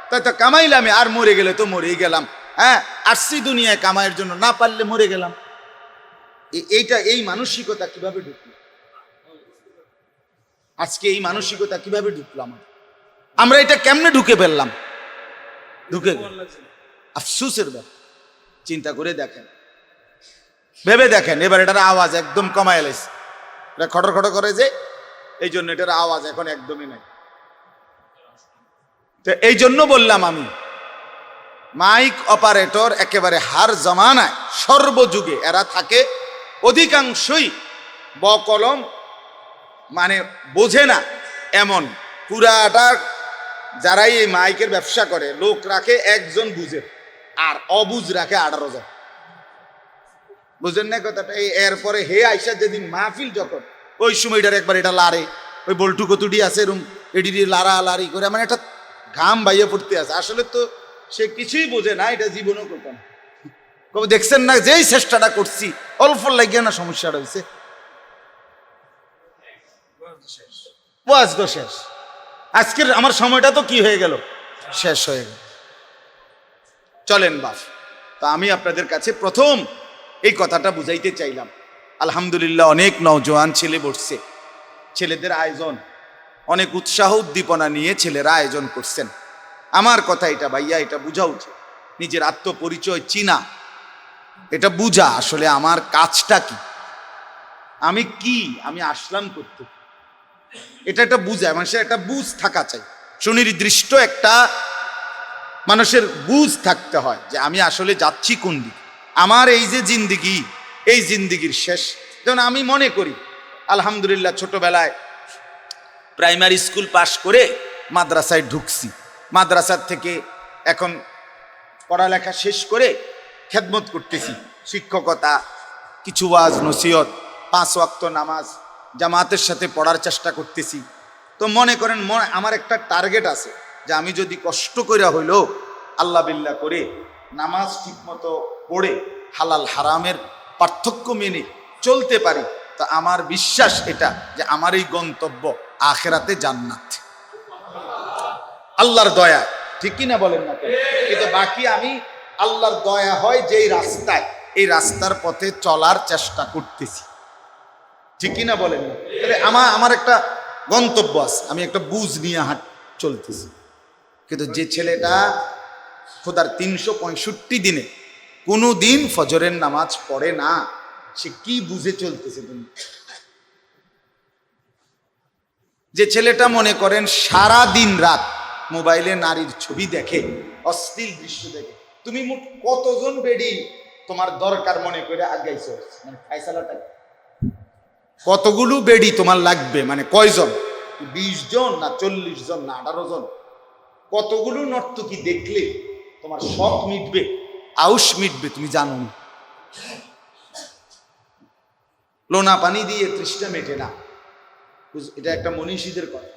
তাই তো কামাইলাম, আর মরে গেলে তো মরেই গেলাম। হ্যাঁ, আসছি দুনিয়ায় কামাইয়ের জন্য, না পারলে মরে গেলাম। এই মানসিকতা কিভাবে ঢুকলো আজকে? এই মানসিকতা কিভাবে ঢুকলাম আমরা? এটা কেমনে ঢুকে ফেললাম? ঢুকে আফসোসের ব্যাপার। চিন্তা করে দেখেন, ভেবে দেখেন। এবার এটার আওয়াজ একদম কমায় এলাইছে, এটা খটর খটর করে যে, এই জন্য এটার আওয়াজ এখন একদমই নাই। তো এই জন্য বললাম আমি, মাইক অপারেটর একেবারে হার জমানায় সর্বযুগে এরা থাকে, অধিকাংশই বকলম মানে বোঝে না এমন পুরাটা। যারাই এই মাইকের ব্যবসা করে লোক রাখে একজন বুঝে, আর অবুঝ রাখে 18 জন। বুঝেন না কথাটা? এরপরে হে আইসা যেদিন মাহফিল যখন, ওই সময়টার একবার এটা লারে, ওই বল্টু কতুটি আছে এরম এটি লারা লারি করে, মানে একটা ঘাম বাইয়ে পড়তে আছে। আসলে তো সে কিছুই বোঝে না, এটা জীবনও করতো না। কবে দেখছেন না যেই চেষ্টাটা করছি অল্প লাগিয়ে না সমস্যাটা হয়েছে, ওয়াজ তো শেষ। আজকের আমার সময়টা তো কি হয়ে গেল, শেষ হয়ে গেল। চলেন বাপ, তা আমি আপনাদের কাছে প্রথম এই কথাটা বুঝাইতে চাইলাম। আলহামদুলিল্লাহ অনেক নওজোয়ান ছেলে বসছে, ছেলেদের আয়োজন, অনেক উৎসাহ উদ্দীপনা নিয়ে ছেলেরা আয়োজন করছেন। আমার কথা এটা ভাইয়া, এটা বুঝা উচিত, নিজের আত্মপরিচয় চিনা, এটা বুঝা আসলে আমার কাজটা কি, আমি কি, আমি আসলাম করতে, এটা একটা বুঝা, মানুষের একটা বুঝ থাকা চাই, সুনির্দিষ্ট একটা মানুষের বুঝ থাকতে হয় যে আমি আসলে যাচ্ছি কোন দিকে। আমার এই যে জিন্দিগি, এই জিন্দিগির শেষ। যেমন আমি মনে করি আলহামদুলিল্লাহ ছোটবেলায় প্রাইমারি স্কুল পাশ করে মাদ্রাসায় ঢুকছি, মাদ্রাসার থেকে এখন পড়ালেখা শেষ করে খেদমত করতেছি, শিক্ষকতা, কিছু ওয়াজ নসিহত, 5 ওয়াক্ত নামাজ জামাতের সাথে পড়ার চেষ্টা করতেছি। তো মনে করেন আমার একটা টার্গেট আছে যে আমি যদি কষ্ট করে হইলেও আল্লাহ বিল্লাহ করে নামাজ ঠিকমতো পড়ে হালাল হারামের পার্থক্য মেনে চলতে পারি, তা আমার বিশ্বাস এটা যে আমার এই গন্তব্য আখেরাতে জান্নাত, আল্লাহর দয়া। ঠিক কিনা বলেন না? কিন্তু বাকি আমি আল্লাহর দয়া হয় যেই রাস্তায়, এই রাস্তার পথে চলার চেষ্টা করতেছি। ঠিক কিনা বলেন না? তাহলে আমার একটা গন্তব্য আছে, আমি একটা বুঝ নিয়ে চলতেছি। কিন্তু যে ছেলেটা খোদার 365 দিনে কোনো দিন ফজরের নামাজ পড়ে না, সে কি বুঝে চলতেছে? তুমি যে ছেলেটা মনে করেন সারা দিন রাত মোবাইলে নারীর ছবি দেখে, অশ্লীল দৃশ্য দেখে, তুমি মোট কতজন বেডি তোমার দরকার মনে করে আগাইছো? মানে ফাইসালাটা কতগুলো বেডি তোমার লাগবে, মানে কয়জন? 20 জন না 40 জন না 18 জন? কতগুলো নর্তকী দেখলে তোমার শখ মিটবে, আউশ মিটবে, তুমি জানো না। লোনা পানি দিয়ে তৃষ্ণা মেটে না, এটা একটা মনীষীদের কথা।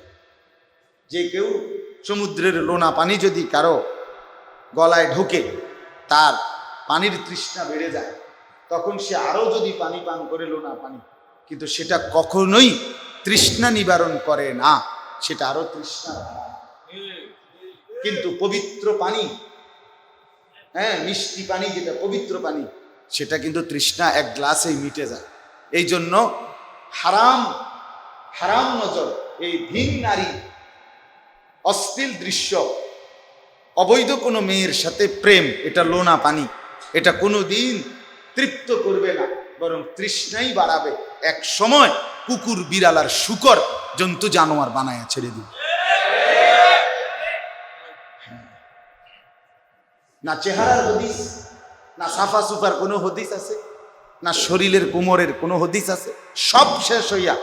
যে কেউ সমুদ্রের লোনা পানি যদি কারো গলায় ঢোকে, তার পানির তৃষ্ণা বেড়ে যায়, তখন সে আরো যদি পানি পান করে লোনা পানি, কিন্তু সেটা কখনোই তৃষ্ণা নিবারণ করে না, সেটা আরো তৃষ্ণা। কিন্তু পবিত্র পানি, হ্যাঁ মিষ্টি পানি, যেটা পবিত্র পানি, সেটা কিন্তু তৃষ্ণা এক গ্লাসেই মিটে যায়। এই জন্য হারাম হারাম নজর, এই ভিন নারী, অশ্লীল দৃশ্য, অবৈধ কোনো মেয়ের সাথে প্রেম, এটা লোনা পানি, এটা কোনো দিন তৃপ্ত করবে না, বরং তৃষ্ণাই বাড়াবে। এক সময় কুকুর বিড়াল আর শুকর জন্তু জানোয়ার বানায় ছেড়ে দিবে। না চেহারার হদিস, না সাফা সুফার কোনো হদিস আছে, না শরীরের কোমরের কোনো হদিস আছে। সব শেষ হইয়া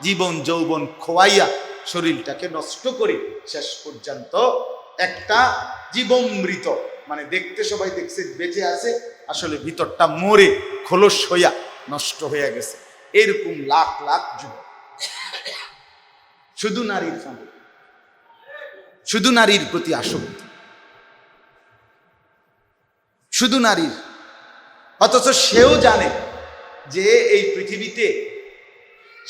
জীবন যৌবন খোয়াইয়া শরীরটাকে নষ্ট করে শেষ পর্যন্ত একটা জীবমৃত, মানে দেখতে সবাই দেখছে বেঁচে আছে, আসলে ভিতরটা মরে খোলস হইয়া নষ্ট হয়ে গেছে। এরকম লাখ লাখ যুবক শুধু নারীর ফাঁদে, শুধু নারীর প্রতি আসক্তি, শুধু নারীর, অথচ সেও জানে যে এই পৃথিবীতে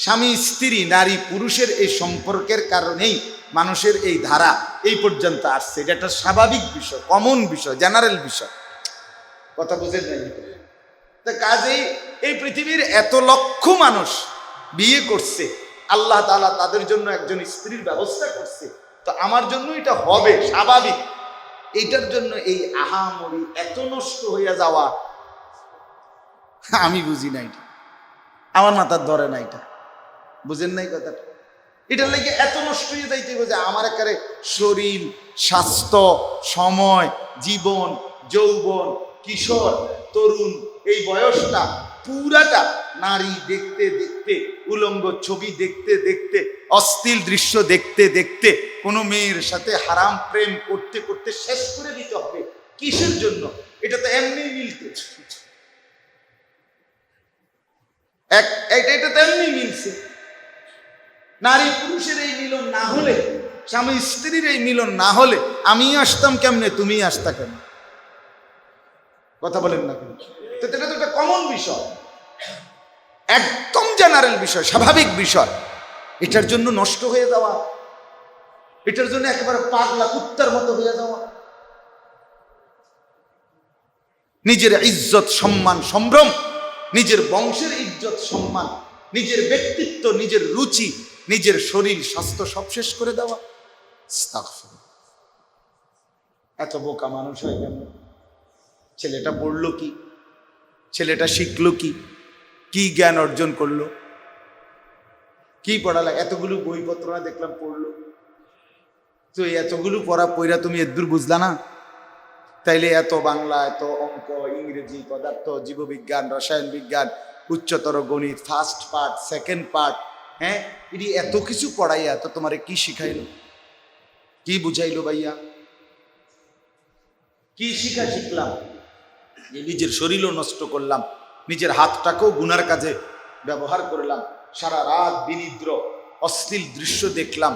স্বামী স্ত্রী নারী পুরুষের এই সম্পর্কের কারণেই মানুষের এই ধারা এই পর্যন্ত আসছে। এটা একটা স্বাভাবিক বিষয়, কমন বিষয়, জেনারেল বিষয়। কথা বুঝেন নাই? তা কাজেই এই পৃথিবীর এত লক্ষ মানুষ বিয়ে করছে, আল্লাহ তাআলা তাদের জন্য একজন স্ত্রীর ব্যবস্থা করছে, তো আমার জন্য এটা হবে স্বাভাবিক। এইটার জন্য এই আহামরি এত নষ্ট হইয়া যাওয়া আমি বুঝি না, এটা আমার মাথার ধরে না, এটা বুঝেন নাই কথাটা? এটার লেগে এত নষ্ট হয়ে যাইতে যে আমার একারে শরীর, স্বাস্থ্য, সময়, জীবন, যৌবন, কিশোর, তরুণ, এই বয়সটা পুরাটা নারী দেখতে দেখতে, উলঙ্গ ছবি দেখতে দেখতে, অশ্লীল দৃশ্য দেখতে দেখতে, কোনো মেয়ের সাথে হারাম প্রেম করতে করতে শেষ করে দিতে হবে। কিসের জন্য? এটা তো এমনি মিলতে, এটা তো এমনি মিলছে। নারী পুরুষের এই মিলন না হলে, স্বামী স্ত্রীর এই মিলন না হলে আমি আসতাম কেমনে, তুমি আসতা কেন? কথা বলেন না কেন? তো এটা তো একটা কমন বিষয়, একদম জেনারেল বিষয়, স্বাভাবিক বিষয়। এটার জন্য নষ্ট হয়ে যাওয়া, এটার জন্য একেবারে পাগলা কুত্তার মতো হয়ে যাওয়া, নিজের ইজ্জত, সম্মান, সম্ভ্রম, নিজের বংশের ইজ্জত, সম্মান, নিজের ব্যক্তিত্ব, নিজের রুচি, নিজের শরীর, স্বাস্থ্য সব শেষ করে দেওয়া। এত বোকা মানুষ হয় কেন? ছেলেটা পড়লো কি? ছেলেটা শিখলো কি? কি জ্ঞান অর্জন করলো? কি পড়ালেখা? এতগুলো বইপত্র না দেখলাম পড়লো, তো এতগুলো পড়া তুমি এদূর বুঝলা না? তাইলে এত বাংলা, এত অঙ্ক, ইংরেজি, পদার্থ, জীববিজ্ঞান, রসায়ন বিজ্ঞান, উচ্চতর গণিত, ফার্স্ট পার্ট, সেকেন্ড পার্ট, হ্যাঁ, এটি এত কিছু পড়াইয়া তো তোমারে কি শিখাইলো? কি বুঝাইলো ভাইয়া? কি শিখলাম? যে নিজের শরীরও নষ্ট করলাম, নিজের হাতটাকেও গুনার কাজে ব্যবহার করলাম, সারা রাত বিনিদ্র অশ্লীল দৃশ্য দেখলাম,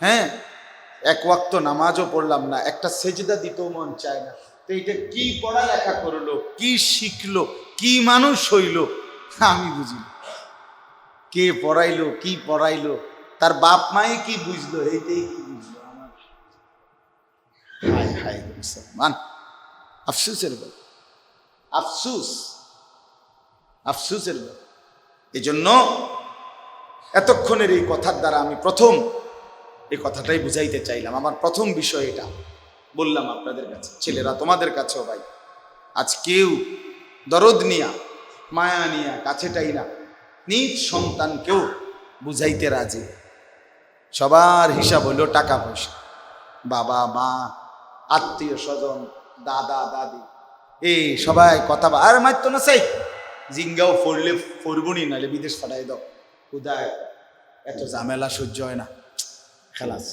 হ্যাঁ, এক ওয়াক্ত নামাজও পড়লাম না, একটা সেজদা দিতেও মন চায় না। তো এটা কি পড়ালেখা করলো, কি শিখলো, কি মানুষ হইল? আমি বুঝি না। কে পড়াইলো, কি পড়াইলো, তার বাপ মাই কি বুঝলো, এইটাই কি বুঝলো আমার? হায় হায় মুসলমান, আফসোসের ব্যাপার, আফসুস, আফসুসের ব্যাপার। এই জন্য এতক্ষণের এই কথার দ্বারা আমি প্রথম এই কথাটাই বুঝাইতে চাইলাম। আমার প্রথম বিষয় এটা বললাম আপনাদের কাছে, ছেলেরা তোমাদের কাছেও ভাই, আজ কেউ দরদ নিয়া, মায়া নিয়া, কাছেটাই না, নিজ সন্তানকেও বুঝাইতে রাজি। সবার হিসাব হইল টাকা পয়সা, বাবা মা, আত্মীয় স্বজন, দাদা দাদি, এই সবাই কথা আর মারত না, সেই জিঙ্গাও ফরলে ফরবনি, নাহলে বিদেশ পাঠাই দাও, উদয় এত ঝামেলা সহ্য হয় না, খালাস।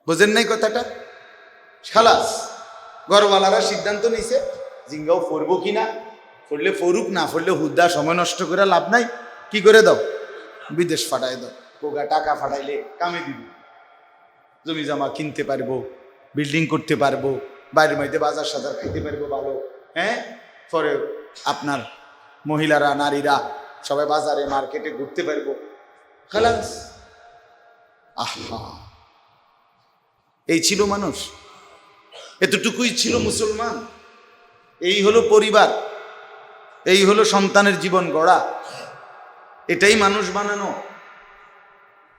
বোঝেন নাই কথাটা? খালাস, ঘরওয়ালারা সিদ্ধান্ত নিছে জিঙ্গাও ফরবো কিনা, ফরলে ফরুক, না ফরলে হুদ্দা, সময় নষ্ট করে লাভ নাই, কি করে দাও, বিদেশ পাঠাই দাও। কোগা টাকা পাঠাইলে কামে দিব, জমি জমা কিনতে পারবো, বিল্ডিং করতে পারবো, বাইরের মধ্যে বাজার সাজার খাইতে পারবো ভালো, হ্যাঁ, পরে আপনার মহিলারা, নারীরা সবাই বাজারে মার্কেটে ঘুরতে পারবো, খালাস। আহা, এই ছিল মানুষ, এতটুকুই ছিল মুসলমান। এই হলো পরিবার, এই হলো সন্তানের জীবন গড়া, এটাই মানুষ বানানো।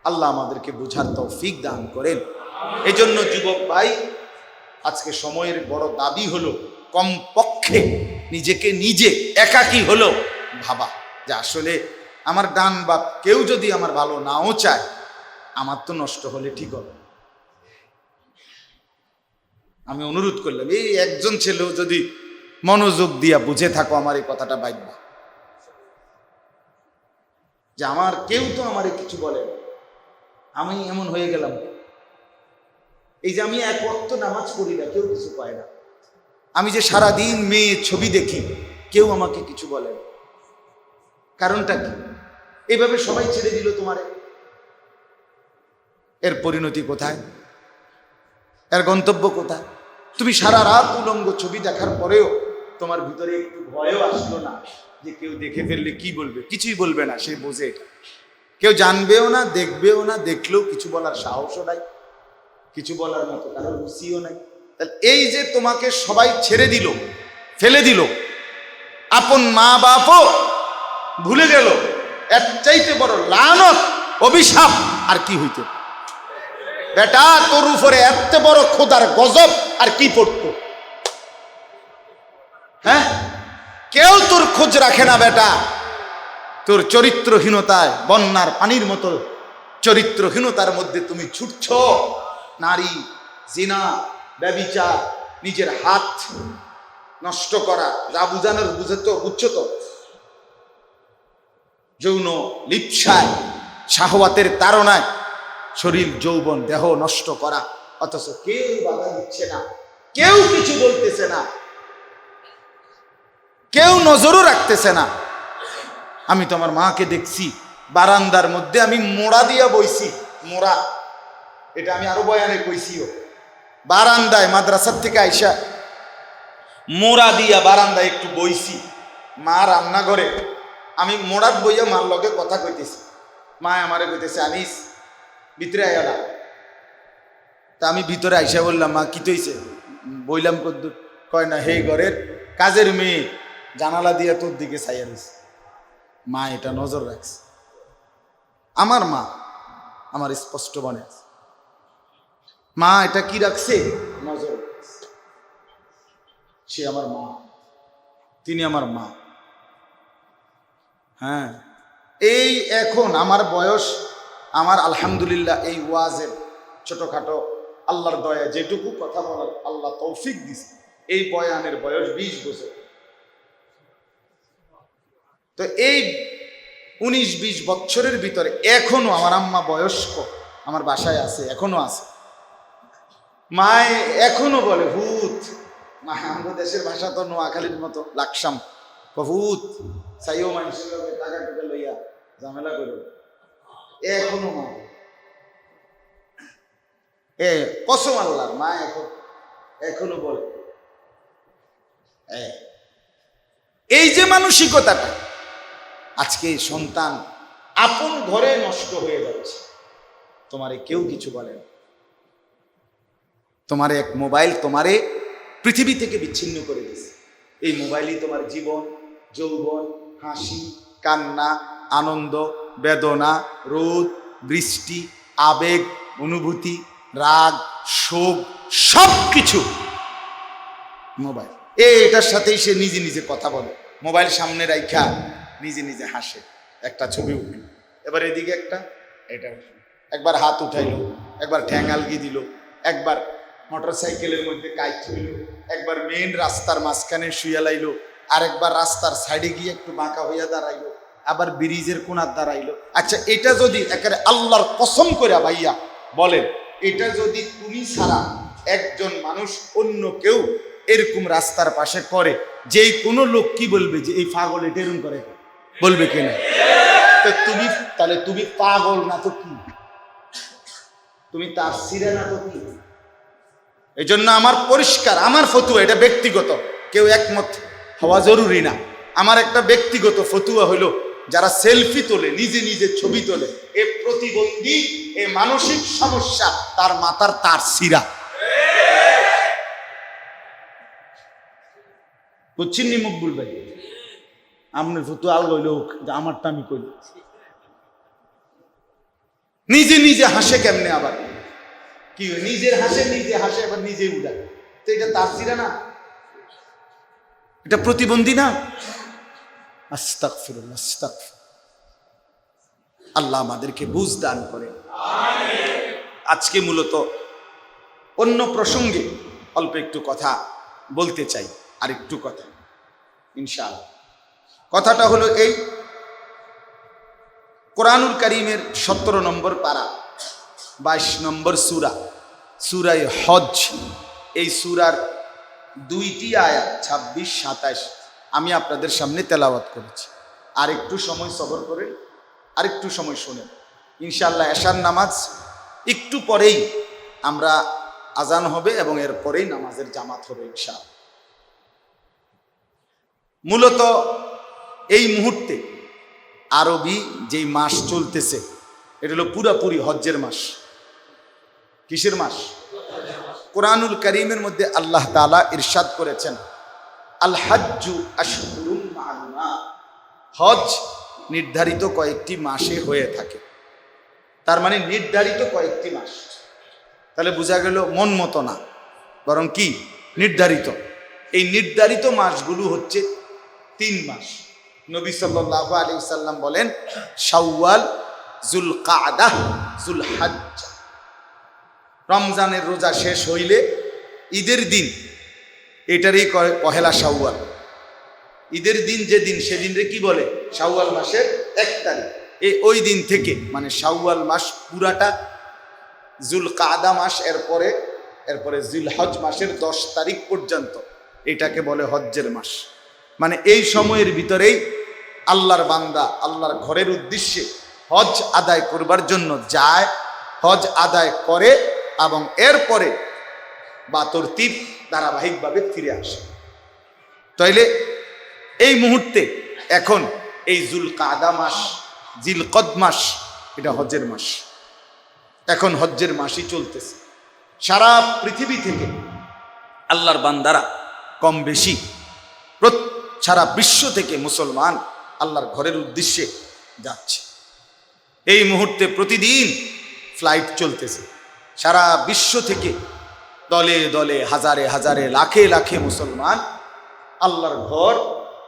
আল্লাহ আমাদেরকে বুঝার তৌফিক দান করেন। এই জন্য যুবক ভাই, আজকে সময়ের বড় দাবি হলো কমপক্ষে নিজেকে নিজে একাকী হলো ভাবা, যে আসলে আমার ডান বাপ কেউ যদি আমার ভালো নাও চায়, আমার তো নষ্ট হলে ঠিক হবে। আমি অনুরোধ করলাম, এই একজন ছেলেও যদি মনোযোগ দিয়া বুঝে থাকো আমার এই কথাটা বাইবা, যে আমার কেউ তো আমারে কিছু বলে না, আমি এমন হয়ে গেলাম। এই যে আমি এক ওয়াক্ত নামাজ পড়ি না, কেউ কিছু পায় না। আমি যে সারাদিন মেয়ে ছবি দেখি, কেউ আমাকে কিছু বলে না। কারণটা কি? এইভাবে সবাই ছেড়ে দিল তোমারে। এর পরিণতি কোথায়? এর গন্তব্য কোথায়? তুমি সারা রাত উলঙ্গ ছবি দেখার পরেও তোমার ভিতরে একটু ভয়ও আসলো না যে কেউ দেখে ফেললে কি বলবে? কিছুই বলবে না, সে বোঝে এটা। কেউ জানবেও না, দেখবেও না, দেখলেও কিছু বলার সাহসও নাই, কিছু বলার মতো কারো রুচিও নাই। তাহলে এই যে তোমাকে সবাই ছেড়ে দিল, ফেলে দিল, আপন মা বাপও ভুলে গেল, এর চাইতে বড় লানত, অভিশাপ আর কি হইতে? বেটা, তোর উপরে এত বড় খোদার গজব আর কি পড়তো? হ্যাঁ, কেউ তোর খোঁজ রাখে না বেটা। তোর চরিত্রহীনতায়, বন্যার পানির মতো চরিত্রহীনতার মধ্যে তুমি ছুটছ। নারী, জিনা, ব্যভিচার, নিজের হাত নষ্ট করা, যা বুঝানোর বুঝছো তো, যৌন লিপ্সায়, শাহওয়াতের তাড়নায় শরীর, যৌবন, দেহ নষ্ট করা, অথচ কেউ বাধা দিচ্ছে না, কেউ কিছু বলতেছে না, কেউ নজরও রাখতেছে না। আমি তো আমার মাকে দেখছি বারান্দার মধ্যে, আমি মোড়া দিয়া বইছি, মোড়া, এটা আমি আরো বয়ানে কইছিও, বারান্দায় মাদ্রাসার থেকে আইসা মোড়া দিয়া বারান্দায় একটু বইছি। মা রান্নাঘরে, আমি মোড়াত বইয়া মার লগে কথা কইতেছি। মা আমারে কইতেছে, আনিস ভিতরে আয়া না। তা আমি ভিতরে আইসা বললাম, মা কি তৈছে? বইলাম কদ্দুর? কয় না, হে ঘরের কাজের মেয়ে জানালা দিয়া তোর দিকে চাইয়া দিছে। মা এটা নজর রাখছে। আমার মা আমার স্পষ্ট মনে আছে, মা এটা কি রাখছে? নজর রাখছে। সে আমার মা, তিনি আমার মা। হ্যাঁ, এই এখন আমার বয়স, আমার আলহামদুলিল্লাহ এই ওয়াজের ছোটখাটো আল্লাহর দয়া যেটুকু কথা বলার আল্লাহ তৌফিক দিছে, এই বয়ানের বয়স 20 বছর। তো এই 19-20 বছরের ভিতরে এখনো আমার আম্মা বয়স্ক, আমার বাসায় আছে, এখনো আছে। মায়ে এখনো বলে ভূত। মা, আমাদের দেশের ভাষা তো নোয়াখালীর মতো লাকসাম, ভূত চাইও মানুষের টাকা টুকা লইয়া ঝামেলা করো, এখনো মা। কসম আল্লাহর, মা এখনো বলে। এই যে মানসিকতাটা, আজকে সন্তান আপন ঘরে নষ্ট হয়ে যাচ্ছে, তোমারে কেউ কিছু বলে না। তোমারে এক মোবাইল তোমারে পৃথিবী থেকে বিচ্ছিন্ন করে দিয়েছে। এই মোবাইলই তোমার জীবন, যৌবন, হাসি, কান্না, আনন্দ, বেদনা, রোদ, বৃষ্টি, আবেগ, অনুভূতি, রাগ, শোক, সব কিছু মোবাইল। এটার সাথেই সে নিজে নিজে কথা বলে, মোবাইল সামনে রাইখা নিজে নিজে হাসে। একটা ছবি উঠল, এবার এদিকে একটা, এটা একবার হাত উঠাইলো, একবার ঠ্যাং আলগি দিল, একবার মোটর সাইকেলের মধ্যে কাইট হইল, একবার মেন রাস্তার মাঝখানে শুয়ে লাইলো, আরেকবার রাস্তার সাইডে গিয়ে একটু বাঁকা হইয়া দাঁড়াইলো, আবার ব্রিজের কোনার দাঁড়াইলো। আচ্ছা, এটা যদি একেবারে আল্লাহর কসম করে ভাইয়া বলেন, এটা যদি তুমি ছাড়া একজন মানুষ অন্য কেউ এরকম রাস্তার পাশে করে, যেই কোনো লোক কি বলবে যে এই পাগল এটা এরকম করে? বলবে কিনা? তুমি তাহলে তুমি পাগল না তো কি? তুমি তার সিরে না তো কি? এই জন্য আমার পরিষ্কার, আমার ফতুয়া, এটা ব্যক্তিগত, কেউ একমত হওয়া জরুরি না। আমার একটা ব্যক্তিগত ফতুয়া হলো, যারা সেলফি তোলে, নিজে নিজে ছবি তোলে, এ প্রতিবন্ধী, এ মানসিক সমস্যা, তার মাথার তার সিরা। বুঝছেন নি মকবুল ভাই? আপনার ফতুয়া আল হইল, আমারটা আমি কই। নিজে নিজে হাসে কেমনে? আবার কি নিজের হাসে নিজে হাসে, আবার নিজে উড়ায়, তো এটা তার সিরা না? এটা প্রতিবন্ধী না? আস্তাগফিরুল্লাহ, আস্তাগফিরুল্লাহ। আল্লাহ আমাদেরকে বুঝ দান করে। আজকে মূলত অন্য প্রসঙ্গে অল্প একটু কথা বলতে চাই, আর একটু কথা ইনশাআল্লাহ। কথাটা হলো এই, কোরআনুল কারীমের 17 নম্বর পারা 22 নম্বর সূরা, সূরায়ে হজ। এই সূরার 2টি আয়াত 26-27 আমি আপনাদের সামনে তেলাওয়াত করেছি। আর একটু সময় সবর করে আর একটু সময় শুনেন, ইনশাআল্লাহ এশার নামাজ একটু পরেই আমরা আজান হবে এবং এরপরেই নামাজের জামাত হবে ইনশাআল্লাহ। মূলত এই মুহূর্তে আরবি যেই মাস চলতেছে এটা হলো পুরাপুরি হজ্জের মাস। কিসের মাস? কোরআনুল কারীমের মধ্যে আল্লাহ তাআলা ইরশাদ করেছেন, আল হাজ্জু আশহুরুম মা'লুমাত, হজ নির্ধারিত কয়েকটি মাসে হয়ে থাকে। তার মানে নির্ধারিত কয়েকটি মাস। তাহলে বোঝা গেল মন মতো না, বরং কি নির্ধারিত। এই নির্ধারিত মাসগুলো হচ্ছে 3 মাস। নবী সাল্লাল্লাহু আলাইহি ওয়াসাল্লাম বলেন, শাওয়াল, যুলকাআদাহ, যুলহজ্জা। রমজানের রোজা শেষ হইলে ঈদের দিন, এটারই পহেলা শাওয়াল। ঈদের দিন যেদিন, সেদিনরে কি বলে? শাওয়াল মাসের 1 তারিখ। ওই দিন থেকে মানে শাওয়াল মাস পুরাটা, যুলকাআদা মাস এরপরে জিলহজ মাসের 10 তারিখ পর্যন্ত এটাকে বলে হজ্জের মাস। মানে এই সময়ের ভিতরেই আল্লাহর বান্দা আল্লাহর ঘরের উদ্দেশ্যে হজ আদায় করবার জন্য যায়, হজ আদায় করে এবং এরপরে বা তরতিব ধারাবাহিকভাবে ফিরে আসে। তাইলে এই মুহূর্তে এখন এই যুলকাআদা মাস, জিলকদ মাস, এটা হজ্জের মাস। এখন হজ্জের মাসই চলতেছে। সারা পৃথিবী থেকে আল্লাহর বান্দারা কম বেশি সারা বিশ্ব থেকে মুসলমান আল্লাহর ঘরের উদ্দেশ্যে যাচ্ছে। এই মুহূর্তে প্রতিদিন ফ্লাইট চলতেছে। সারা বিশ্ব থেকে দলে দলে, হাজারে হাজারে, লাখে লাখে মুসলমান আল্লাহর ঘর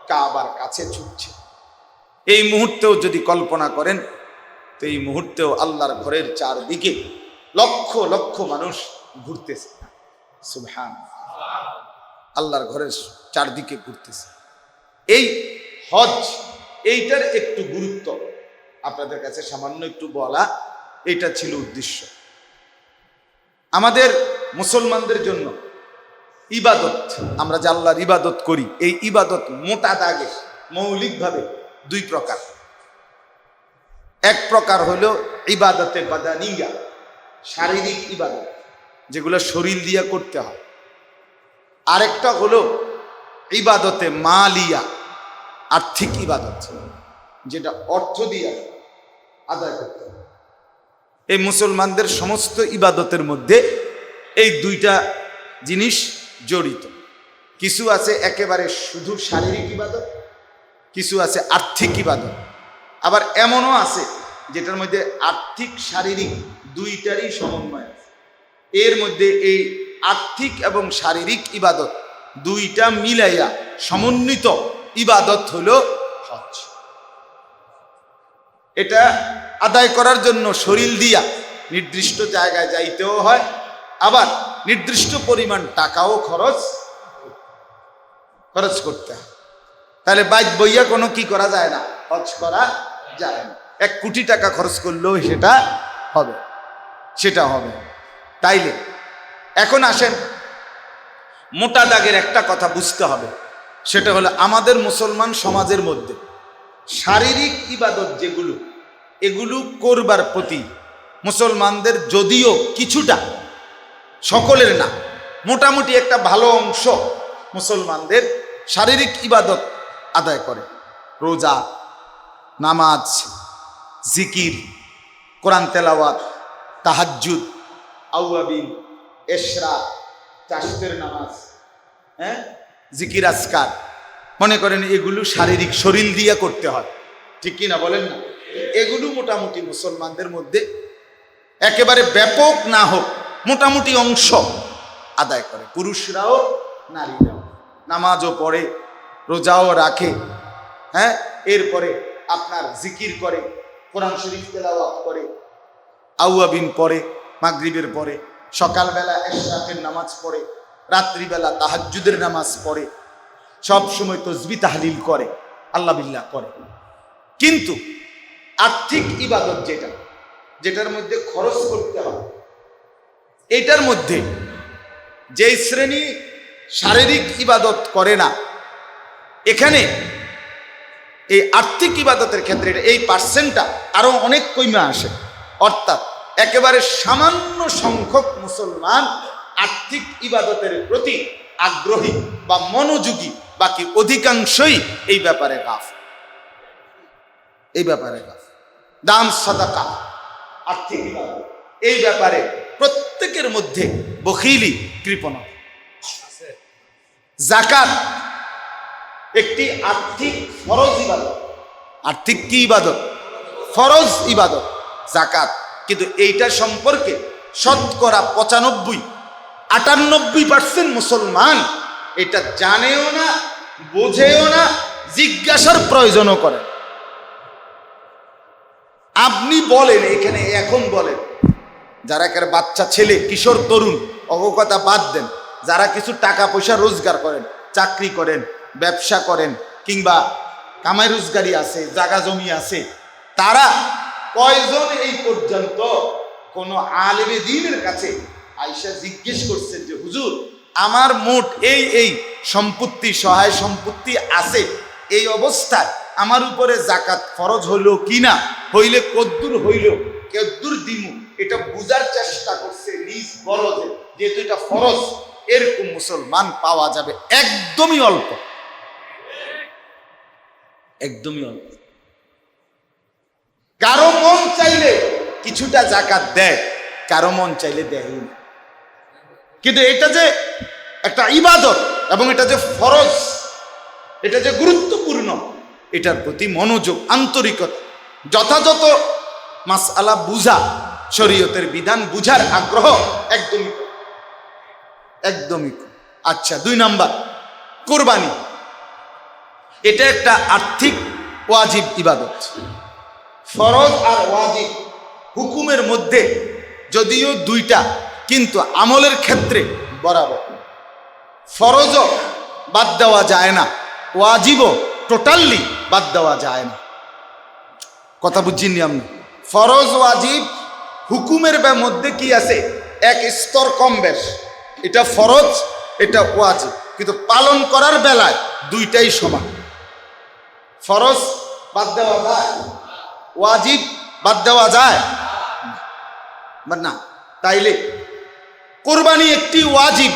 কাবার কাছে ছুটছে। এই মুহূর্তেও যদি কল্পনা করেন, তো এই মুহূর্তেও আল্লাহর ঘরের চারদিকে লক্ষ লক্ষ মানুষ ঘুরতেছে। সুবহান, আল্লাহর ঘরের চারদিকে ঘুরতেছে। এই হজ, এইটার একটু গুরুত্ব আপনাদের কাছে সামান্য একটু বলা, এটা ছিল উদ্দেশ্য। আমাদের মুসলমানদের জন্য ইবাদত, আমরা যে আল্লাহর ইবাদত করি, এই ইবাদত মোটা দাগে মৌলিকভাবে 2 প্রকার। এক প্রকার হলো ইবাদতে বাদানিয়া, শারীরিক ইবাদত, যেগুলো শরীর দিয়া করতে হয়। আরেকটা হলো ইবাদতে মালিয়া, আর্থিক ইবাদত, যেটা অর্থ দিয়া আদায় করতে হয়। এই মুসলমানদের সমস্ত ইবাদতের মধ্যে এই 2টা জিনিস জড়িত। কিছু আছে একেবারে শুধু শারীরিক ইবাদত, কিছু আছে আর্থিক ইবাদত। আবার এমনও আছে যেটার মধ্যে আর্থিক শারীরিক 2টারই সমন্বয় আছে। এর মধ্যে এই আর্থিক এবং শারীরিক ইবাদত 2টা মিলাইয়া সমন্বিত ইবাদত হলো হজ। এটা আদায় করার জন্য শরীর দিয়া নির্দিষ্ট জায়গায় যাইতেও হয়, আবার নির্দিষ্ট পরিমাণ টাকাও খরচ করতে হয়। তাহলে বাইক বইয়া কোনো কি করা যায় না, হজ করা যায় না। 1 কোটি টাকা খরচ করলেও সেটা হবে। তাইলে এখন আসেন, মোটা দাগের একটা কথা বুঝতে হবে, সেটা হলো আমাদের মুসলমান সমাজের মধ্যে শারীরিক ইবাদত যেগুলো, এগুলো করবার প্রতি মুসলমানদের যদিও কিছুটা, সকলের না, মোটামুটি একটা ভালো অংশ মুসলমানদের শারীরিক ইবাদত আদায় করে। রোজা, নামাজ, জিকির, কোরআন তেলাওয়াত, তাহাজ্জুদ, আউয়াবিন, ইশরাক, চাশতের নামাজ, জিকির আজকার, মনে করেন এগুলো শারীরিক শরীর দিয়ে করতে হয়, ঠিক কি না বলেন না? এগুলো মোটামুটি মুসলমানদের মধ্যে একেবারে ব্যাপক না হোক, মোটামুটি অংশ আদায় করে। পুরুষরাও নারীরাও নামাজও পড়ে, রোজাও রাখে, এরপরে আপনার জিকির করে, কোরআন শরীফ তেলাওয়াত করে, আউয়াবিন পড়ে, মাগরিবের পরে, সকালবেলা ইশরাকের নামাজ পড়ে, রাত্রিবেলা তাহাজ্জুদের নামাজ পড়ে, সব সময় তাসবিহ তাহলিল করে, আল্লাহ বিল্লাহ করে। কিন্তু আর্থিক ইবাদত যেটা, যেটার মধ্যে খরচ করতে হবে, এটার মধ্যে যেই শ্রেণী শারীরিক ইবাদত করে না, এখানে এই আর্থিক ইবাদতের ক্ষেত্রে এই পার্সেন্টটা আরো অনেক কমে আসে। অর্থাৎ একেবারে সামান্য সংখ্যক মুসলমান আর্থিক ইবাদতের প্রতি আগ্রহী বা মনোযোগী, বাকি অধিকাংশই এই ব্যাপারে গাফিল। এই ব্যাপারে গাফিল। দান সাদাকা, আর্থিক ইবাদত, এই ব্যাপারে প্রত্যেকের মধ্যে বখিলি, কৃপণতা। যাকাত একটি আর্থিক ফরজ ইবাদত। আর্থিক কি ইবাদত? ফরজ ইবাদত যাকাত। কিন্তু এইটা সম্পর্কে শতকরা 95-98% মুসলমান এটা জানেও না, বোঝেও না, জিজ্ঞাসার প্রয়োজনও করে। আপনি বলেন এখানে, এখন বলেন যারা একের বাচ্চা ছেলে, কিশোর তরুণ, অবকথা বাদ দেন, যারা কিছু টাকা পয়সা রোজগার করেন, চাকরি করেন, ব্যবসা করেন, কিংবা কামাই রোজগারি আছে, জায়গা জমি আছে, তারা কয়জন এই পর্যন্ত কোন আলেমে দ্বীনের কাছে আয়েশা জিজ্ঞেস করছেন যে হুজুর, আমার মোট এই সম্পত্তি, সহায় সম্পত্তি আছে, এই অবস্থায় আমার উপরে যাকাত ফরজ হইল কিনা, হইলে কদ্দুর হইল, কদ্দুর দিমু, এটা বুঝার চেষ্টা করছে নিজ বড়দের, যেহেতু এটা ফরজ। এরকম মুসলমান পাওয়া যাবে একদমই অল্প, একদমই অল্প। কারো মন চাইলে কিছুটা যাকাত দেয়, কারো মন চাইলে দেয় না। কিন্তু এটা যে একটা ইবাদত এবং এটা যে ফরজ, এটা যে গুরুত্বপূর্ণ, এটার প্রতি মনোযোগ, আন্তরিকতা, যথাযথ মাসআলা বুঝা, শরীয়তের বিধান বুঝার আগ্রহ একদমই একদমই। আচ্ছা, 2 নাম্বার, কুরবানি। এটা একটা আর্থিক ওয়াজিব ইবাদত। ফরজ আর ওয়াজিব হুকুমের মধ্যে যদিও 2টা, কিন্তু আমলের ক্ষেত্রে বরাবর। ফরজও বাদ দেওয়া যায় না, ওয়াজিবও টোটালি বাদ দেওয়া যায় না। কথা বুঝছেন আপনি? ফরজ ওয়াজিব হুকুমের মধ্যে কি আছে, এক স্তর কম বেশ। এটা ফরজ, এটা ওয়াজিব, কিন্তু পালন করার বেলায় 2টাই সমান। ফরজ বাদ দেওয়া যায়, ওয়াজিব বাদ দেওয়া যায় না। তাইলে কোরবানি একটি ওয়াজিব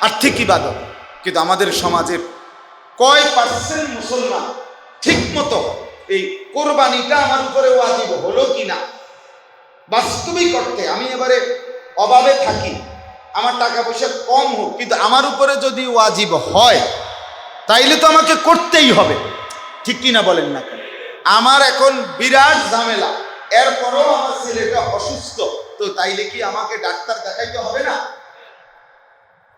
আর্থিক ইবাদত, কিন্তু আমাদের সমাজের কয় পার্সেন্ট মুসলমান ঠিক মতো এই কোরবানিটা আমার উপরে ওয়াজিব হলো কিনা বাস্তবিক অর্থে, আমি এবারে অভাবে থাকি, আমার টাকা পয়সা কম হোক, কিন্তু আমার উপরে যদি ওয়াজিব হয় তাইলে তো আমাকে করতেই হবে, ঠিক কিনা বলেন না কেন? আমার এখন বিরাট ঝামেলা, এরপরও আমার ছেলেটা অসুস্থ, তো তাইলে কি আমাকে ডাক্তার দেখাইতে হবে না?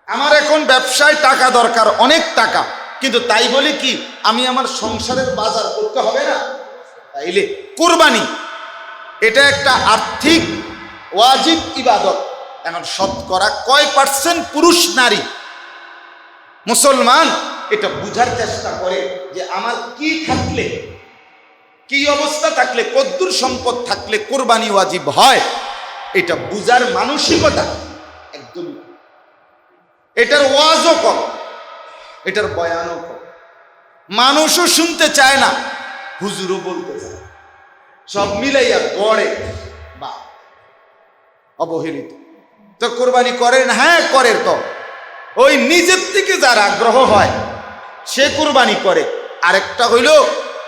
আমার এখন ব্যবসায় টাকা দরকার, অনেক টাকা, কিন্তু তাই বলে কি আমি আমার সংসারের বাজার করতে হবে না? তাইলে কুরবানি এটা একটা আর্থিক ওয়াজিব ইবাদত। এখন শতকরা কয় পার্সেন্ট পুরুষ নারী মুসলমান এটা বুঝার চেষ্টা করে যে আমার কি থাকলে, কি অবস্থা থাকলে, কদ্দুর সম্পদ থাকলে কোরবানি ওয়াজিব হয়, এটা বুঝার মানসিকতা একদম। এটার ওয়াজও কম, এটার বয়ানও কম, মানুষও শুনতে চায় না, হুজুরও বলতে চায়, সব মিলাইয়া গড়ে বা অবহেলিত। তো কোরবানি করেন? হ্যাঁ করেন। তো ওই নিজের থেকে যার আগ্রহ হয় সে কোরবানি করে। আরেকটা হইল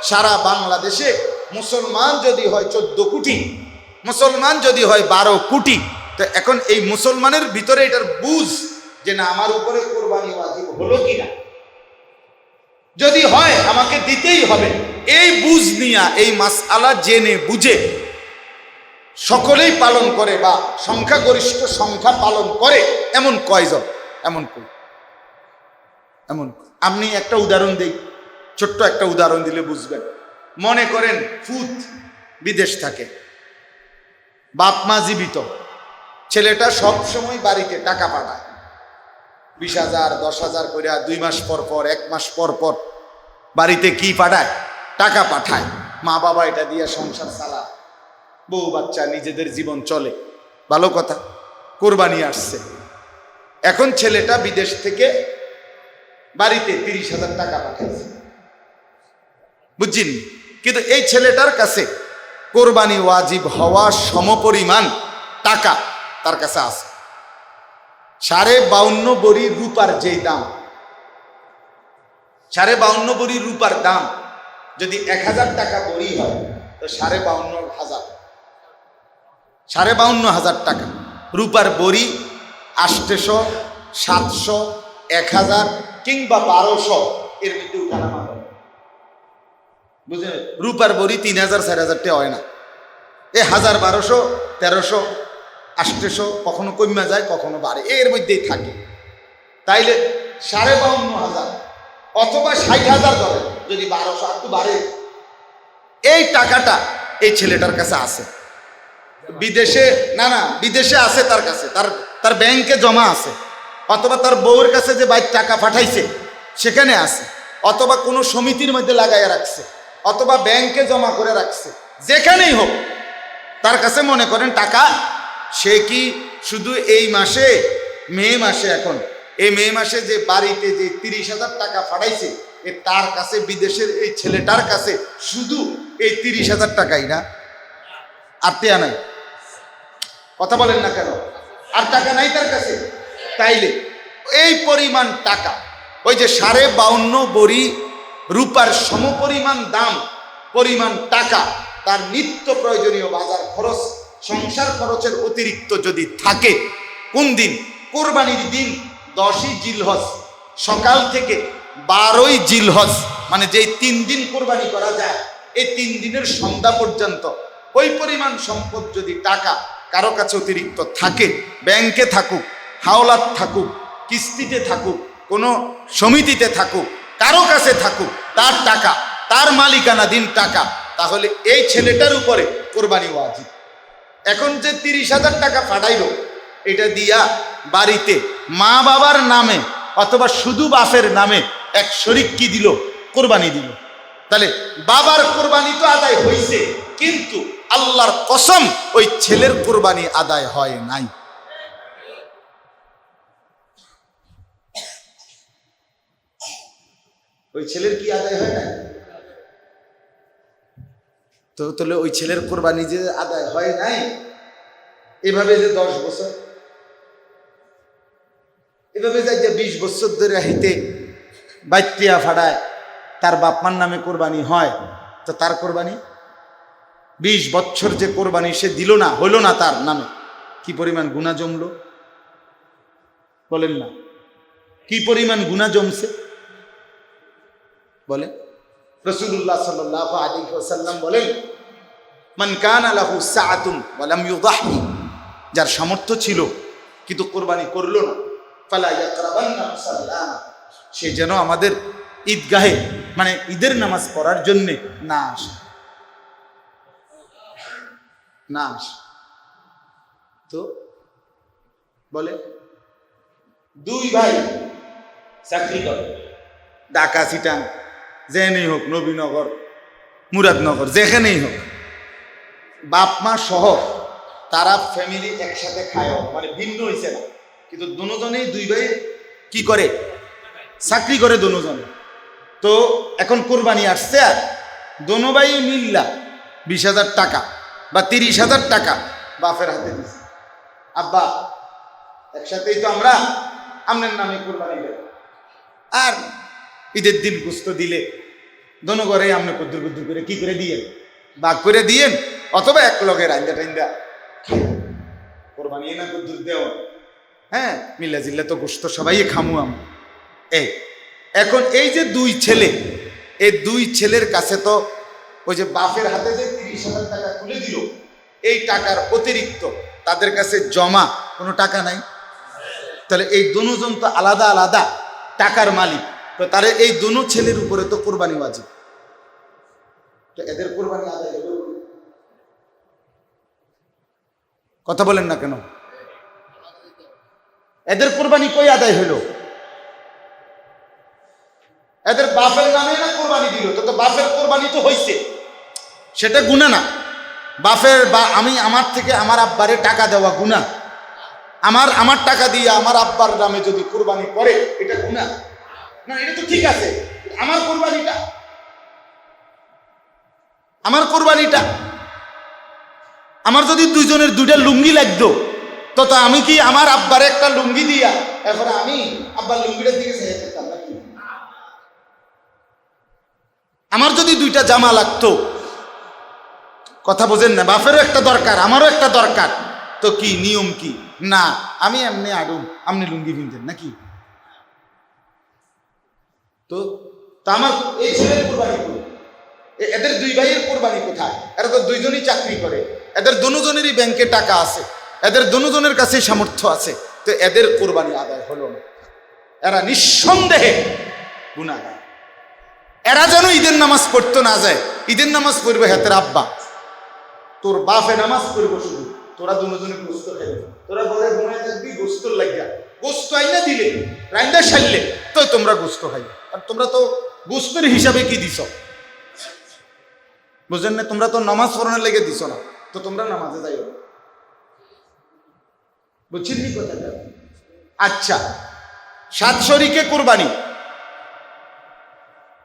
সারা বাংলাদেশে মুসলমান যদি হয় 14 কোটি, মুসলমান যদি হয় 12 কোটি, তো এখন এই মুসলমানের ভিতরে এটার বুঝ যে না আমার উপরে কোরবানি ওয়াজিব হলো কিনা, যদি হয় আমাকে দিতেই হবে, এই বুঝ নিয়া, এই মাসআলা জেনে বুঝে সকলেই পালন করে বা সংখ্যাগরিষ্ঠ সংখ্যা পালন করে, এমন কয়জন? এমন আপনি একটা উদাহরণ দেই, ছোট্ট একটা উদাহরণ দিলে বুঝবেন। মনে করেন ফুত বিদেশ থাকে, বাপ মা জীবিত, ছেলেটা সব সময় বাড়িতে টাকা পাঠায়, 20,000 10,000 করে 2 মাস পর পর, 1 মাস পর পর বাড়িতে কি পাঠায়? টাকা পাঠায়। মা বাবা এটা দিয়ে সংসার চালায়। বউ বাচ্চা, নিজেদের জীবন চলে, ভালো কথা। কোরবানি আসছে, এখন ছেলেটা বিদেশ থেকে বাড়িতে 30,000 টাকা পাঠাইছে, বুঝছেন? কিন্তু এই ছেলেটার কাছে কোরবানি ওয়াজিব হওয়া সমপরিমাণ টাকা তার কাছে আছে। 52.5 বড়ি রূপার যেই দাম, 52.5 বড়ি রূপার দাম যদি 1000 টাকা বড়ি হয় তো 52,500 টাকা রূপার বড়ি। 800, 700, 1000 কিংবা 1200 এর মধ্যে উঠানামা হয়, বুঝলেন? রূপার বড়ি 3000, 4000 টাকা হয় না, 1000, 1200, 1300, 800, কখনো কমে যায় কখনো বাড়ে, এর মধ্যেই থাকে। তাইলে 52,500 অথবা 60,000 ধরে, যদি 1200 একটু বাড়ে, এই টাকাটা এই ছেলেটার কাছে আছে। বিদেশে বিদেশে আছে, তার কাছে তার ব্যাংকে জমা আছে, অথবা তার বউয়ের কাছে যে বাইর টাকা পাঠাইছে সেখানে আছে, অথবা কোনো সমিতির মধ্যে লাগাইয়া রাখছে, অথবা ব্যাংকে জমা করে রাখছে, যেখানেই হোক তার কাছে মনে করেন টাকা। সে কি শুধু এই মাসে, মে মাসে, এখন এই মে মাসে যে বাড়িতে যে 30,000 টাকা পাঠাইছে, তার কাছে, বিদেশের এই ছেলেটার কাছে শুধু এই 30,000 টাকাই না, আর টেয়া নাই। কথা বলেন না কেন? আর টাকা নাই তার কাছে। তাইলে এই পরিমাণ টাকা, ওই যে 52.5 বড়ি রূপার সমপরিমাণ দাম, পরিমাণ টাকা তার নিত্য প্রয়োজনীয় বাজার খরচ, সংসার খরচের অতিরিক্ত যদি থাকে, কোন দিন? কোরবানির দিন 10ই জিলহজ সকাল থেকে 12ই জিলহজ, মানে যেই 3 দিন কোরবানি করা যায়, এই 3 দিনের সন্ধ্যা পর্যন্ত ওই পরিমাণ সম্পদ যদি টাকা কারো কাছে অতিরিক্ত থাকে, ব্যাংকে থাকুক, হাওলাত থাকুক, কিস্তিতে থাকুক, কোনো সমিতিতে থাকুক, কারো কাছে থাকুক, তার টাকা, তার মালিকানাধীন টাকা, তাহলে এই ছেলেটার উপরে কোরবানি ওয়াজিব। এখন যে 30,000 টাকা পাঠাইল, এটা দিয়া বাড়িতে মা বাবার নামে অথবা শুধু বাপের নামে এক শরিক কি দিল? কোরবানি দিল। তাহলে বাবার কোরবানি তো আদায় হয়েছে, কিন্তু আল্লাহর কসম ওই ছেলের কোরবানি আদায় হয় নাই। ওই ছেলের কি আদায় হয় নাই? তো তাহলে ওই ছেলের কোরবানি যে আদায় হয় নাই, এভাবে যে 10 বছর, এভাবে যাই যে 20 বছর ধরে হাইতে বাইত্রিয়া ফাড়ায় তার বাপমার নামে কোরবানি হয়, তো তার কোরবানি 20 বছর যে কোরবানি সে দিল না, হইল না তার নামে, কি পরিমাণ গুনাহ জমলো বলেন না? কি পরিমাণ গুনাহ জমছে বলেন? রাসূলুল্লাহ সাল্লাল্লাহু আলাইহি ওয়াসাল্লাম বলেন, মান কানা লাহু সাআতুন ওয়া লাম ইউদাহি, যার সামর্থ্য ছিল কিন্তু কোরবানি করলো না, ফালা ইয়াকরাবান্না মুসাল্লানা, সে যেন আমাদের ঈদগাহে, মানে ঈদের নামাজ পড়ার জন্য না আসে, না আসে। তো বলে 2 ভাই চাকরি করে, ঢাকা, চিটাং, যেখানেই হোক, নবীনগর, মুরাদনগর, যেখানেই হোক, বাপ মা সহ তারা ফ্যামিলি একসাথে খায়, মানে ভিন্ন হয়েছে না, কিন্তু দুজনেই 2 ভাই কি করে? চাকরি করে দুজনে। তো এখন কোরবানি আসছে, আর দোনো ভাই মিল্লা 20,000 টাকা বা 30,000 টাকা বাপের হাতে দিচ্ছে, আব্বা একসাথেই তো আমরা আপনার নামে কোরবানি দেব, আর ঈদের দিন গোস্ত দিলে দোনো ঘরে আপনি কুদ্দুর কুদ্দুর করে কি করে দিয়েন, ভাগ করে দিয়েন, অথবা এক লগে রান্দা টাইন্দা কোরবানি না কুদ্দুর দেও, হ্যাঁ মিল্লা জিল্লা তো গোস্ত সবাই খামু আমি। এখন এই যে 2 ছেলে, এই 2 ছেলের কাছে তো ওই যে বাপের হাতে যে 30,000 টাকা তুলে দিল, এই টাকার অতিরিক্ত তাদের কাছে জমা কোনো টাকা নাই। তাহলে এই দুজন তো আলাদা আলাদা টাকার মালিক, তো তার এই দুনো ছেলের উপরে তো কোরবানি ওয়াজিব। তো এদের কোরবানি আদায় হলো, কথা বলেন না কেন? এদের কোরবানি কই আদায় হলো? এদের বাপের নামে না কোরবানি দিল, তো বাপের কোরবানি তো হইছে, সেটা গুনাহ না। বাপের বা আমি আমার থেকে আমার আব্বারে টাকা দেওয়া গুনাহ, আমার টাকা দিয়ে আমার আব্বার নামে যদি কুরবানি করে এটা গুনাহ না? এটা তো ঠিক আছে, আমার কুরবানিটা আমার যদি দুইজনের দুইটা লুঙ্গি লাগতো তো আমি কি আমার আব্বারে একটা লুঙ্গি দিয়া এখন আমি আব্বার লুঙ্গিটার দিকে চাইতে থাকতাম নাকি? আমার যদি দুইটা জামা লাগতো, কথা বোঝেন না, বাপেরও একটা দরকার আমারও একটা দরকার, তো কি নিয়ম কি? না আমি এমনি আডুম, আপনি লুঙ্গি কিনতেন নাকি? তো আমার এই ছেলের কোরবানি করি, এদের দুই ভাইয়ের কোরবানি কোথায়? এরা তো দুইজনই চাকরি করে, এদের দুজনেরই ব্যাংকে টাকা আছে, এদের দুজনের কাছে সামর্থ্য আছে, তো এদের কোরবানি আদায় হলো না। এরা নিঃসন্দেহে গুনাহগার। এরা যেন ঈদের নামাজ পড়তে না যায়, ঈদের নামাজ পড়বে হাতের আব্বা, তোর বাপে নামাজ পড়বো শুধু, তোরা দুজনে গোস্ত খাইবে, তোরা ঘরে ঘুমাই থাকবি গোস্তর লাগিয়া, গোস্ত আইনা দিলে রাইন্দা সাইলে তো তোমরা গোস্ত খাইবে। আর তোমরা তো গোস্তের হিসাবে কি দিছ বুঝেন না? তোমরা তো নামাজ পড়ানোর লেগে দিছ না, তো তোমরা নামাজে যাইও, বুঝছেন কি কথাটা? আচ্ছা, 7 শরিকে কোরবানি,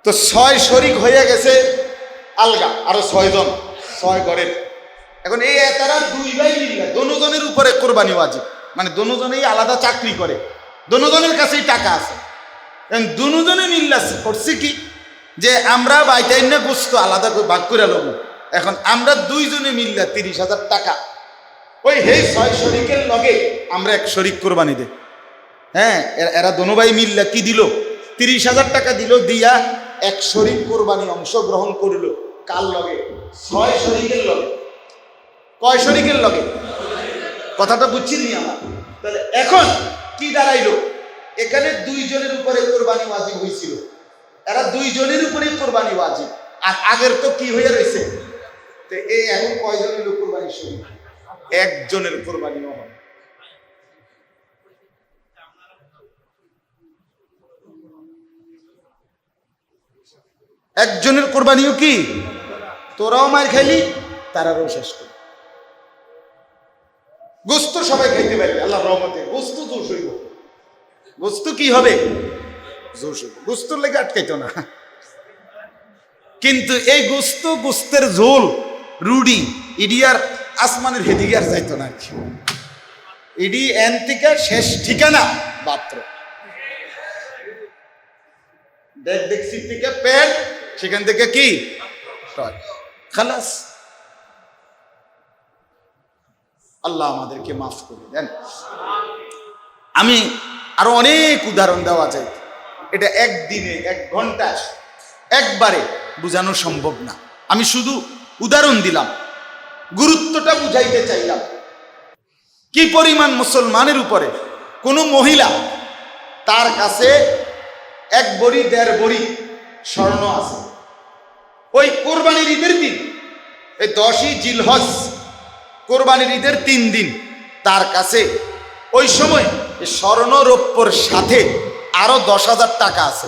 তো 6 শরিক হয়ে গেছে আলগা, আরো 6 জন 6 ঘরের। এখন এই তারা দুই ভাই মিলে দুজনের উপরে কোরবানি ওয়াজিব, মানে দুজনেই আলাদা চাকরি করে, দুজনের কাছেই টাকা আছে, দুজনে মিল্লা করছে কি যে আমরা বাইটাই না গোস্ত আলাদা করে ভাগ করে নেব। এখন আমরা দুইজনে মিল্লা 30,000 টাকা ওই হেই 6 শরিকের লগে আমরা 1 শরিক কোরবানি দে। হ্যাঁ, এরা দোনো ভাই মিল্লা কি দিল? 30,000 টাকা দিল, দিয়া 1 শরিক কোরবানি অংশগ্রহণ করলো। কার লগে? 6 শরিকের লগে। কয় শরিকের লগে? কথাটা বুঝছেন নি আমার? তাহলে এখন কি দাঁড়াইলো? এখানে দুইজনের উপরে কোরবানি ওয়াজিব হয়েছিল, এরা দুইজনের উপরে কোরবানি ওয়াজিব, আর আগের তো কি হয়ে রয়েছে? তো এই এখন কয়জনের কোরবানি শরীর? একজনের কোরবানিও হবে। একজনের কোরবানিও কি? তোরাও মার খাইলি, তারারও শেষ করি। গোস্ত সবাই খাইতে পারবে আল্লাহ রহমতে, গোস্ত জোশ হইব। গোস্ত কি হবে? জোশ হইব, গোস্তর লেগে আটকাইতো না। কিন্তু এই গোস্তের ঝোল রুডি ইডিয়ার আসমানের হেদিকে আর যাইতো না। ইডি এন থেকে শেষ ঠিকানা বাথরুম, দেখছি থেকে পেট, সেখান থেকে কি খালাস। আল্লাহ আমাদেরকে মাফ করে দেন। আমি আরো অনেক উদাহরণ দেওয়া যায়, এটা একদিনে 1 ঘন্টায় একবারে বোঝানো সম্ভব না। আমি শুধু উদাহরণ দিলাম, গুরুত্বটা বুঝাইতে চাইলাম। কি পরিমাণ মুসলমানের উপরে কোনো মহিলা তার কাছে 1 ভরি 1.5 ভরি স্বর্ণ আছে, ওই কোরবানির ঈদের দিন, এই 10ই জিলহজ কোরবানির ঈদের 3 দিন তার কাছে ওই সময় স্বর্ণ রৌপ্যর সাথে আরো 10,000 টাকা আছে।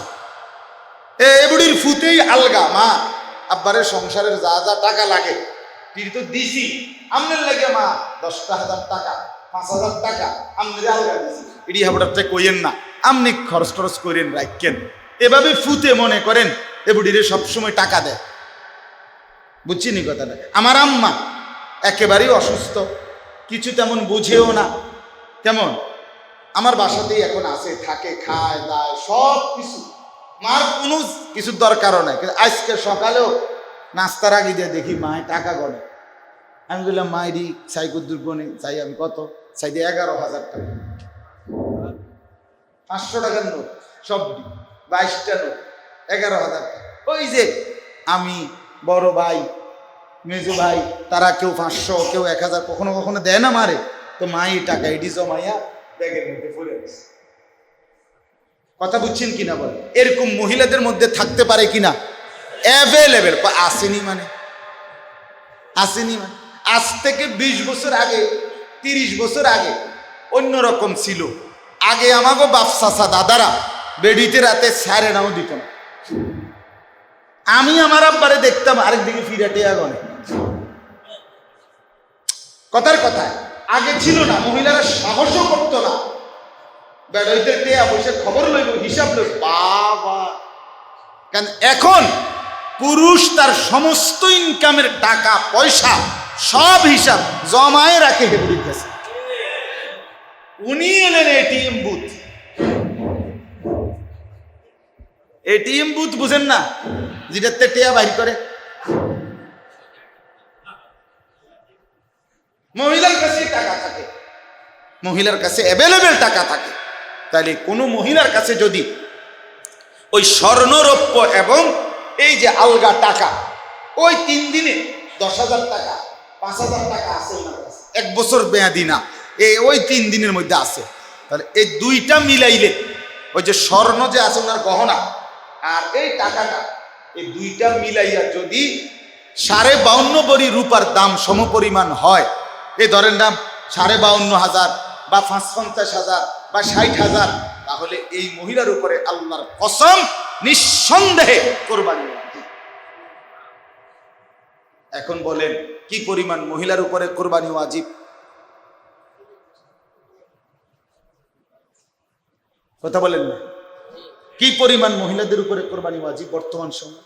এ বুড়ির ফুতেই আলগা, মা আব্বারের সংসারের যা যা টাকা লাগে তিনি তো দিছি, আমনের লাগে মা 10,000 টাকা 5,000 টাকা আমনের আলগা দিছি, এটি হাবড়াতে কইেন না, আমনি খরচ টরচ করেন রাখেন। এভাবে ফুতে মনে করেন এ বুড়িরে সবসময় টাকা দেয়। বুঝছিনি কথাটা? আমার আম্মা একেবারেই অসুস্থ, কিছু তেমন বুঝেও না, কেমন আমার বাসাতেই এখন আছে, থাকে, খায় দায় সব কিছু, মার কোনো কিছুর দরকারও নাই। কিন্তু আজকে সকালেও নাস্তার আগে দিয়ে দেখি মায় টাকা গণে। আমি বললাম মায়েরই চাই কুদ্দুর গণে, চাই আমি কত চাই দিয়ে 11,000 টাকা, 500 টাকার নোট, সব 22টা নোট, 11,000 টাকা। ওই যে আমি বড় ভাই মেজো ভাই তারা কেউ 500 কেউ 1000 কখনো কখনো দেয় না মারে, তো মা এই টাকা এটি জমাইয়া ব্যাগের মধ্যে পড়ে গেছে। কথা বুঝছেন কিনা বলে? এরকম মহিলাদের মধ্যে থাকতে পারে কিনা? অ্যাভেলেবেল আসেনি, মানে আসেনি, মানে আজ থেকে 20 বছর আগে 30 বছর আগে অন্যরকম ছিল। আগে আমাগো বাপ চাচা দাদারা বেডিতে রাতে সারে নাও দিত না। আমি আমার আব্বারে দেখতাম আরেকদিকে ফিরাটে আগনে, কথার কথা আগে ছিল না, মহিলারা সাহসও করতো না বেড়াইতে টেয়া বসে খবর লইব, হিসাব লইব। বাবা, কেন এখন পুরুষ তার সমস্ত ইনকামের টাকা পয়সা সব হিসাব জমায়ে রাখে হেবুড়ির কাছে। উনি এলেন এটিএম বুথ। এটিএম বুথ বুঝেন না, যেটাতে টেয়া বাইর করে। মহিলার কাছে টাকা থাকে, মহিলার কাছে অ্যাভেলেবেল টাকা থাকে। তাহলে কোনো মহিলার কাছে যদি ওই স্বর্ণরৌপ্য এবং এই যে আলগা টাকা, ওই 3 দিনে 10,000 টাকা 5,000 টাকা আছে ওনার কাছে, 1 বছর মেয়াদি না, ওই 3 দিনের মধ্যে আছে, তাহলে এই দুইটা মিলাইলে ওই যে স্বর্ণ যে আছে ওনার গহনা আর এই টাকাটা, এই দুইটা মিলাইয়া যদি 52.5 ভরি রূপার দাম সমপরিমাণ হয়, এই ধরেন না 52,500 বা 55,000 বা 60,000, তাহলে এই মহিলার উপরে আল্লাহর কসম নিঃসন্দেহে কোরবানি ওয়াজিব। এখন বলেন কি পরিমাণ মহিলার উপরে কোরবানি ওয়াজিব? কথা বলেন না, কি পরিমাণ মহিলাদের উপরে কোরবানি ওয়াজিব বর্তমান সময়?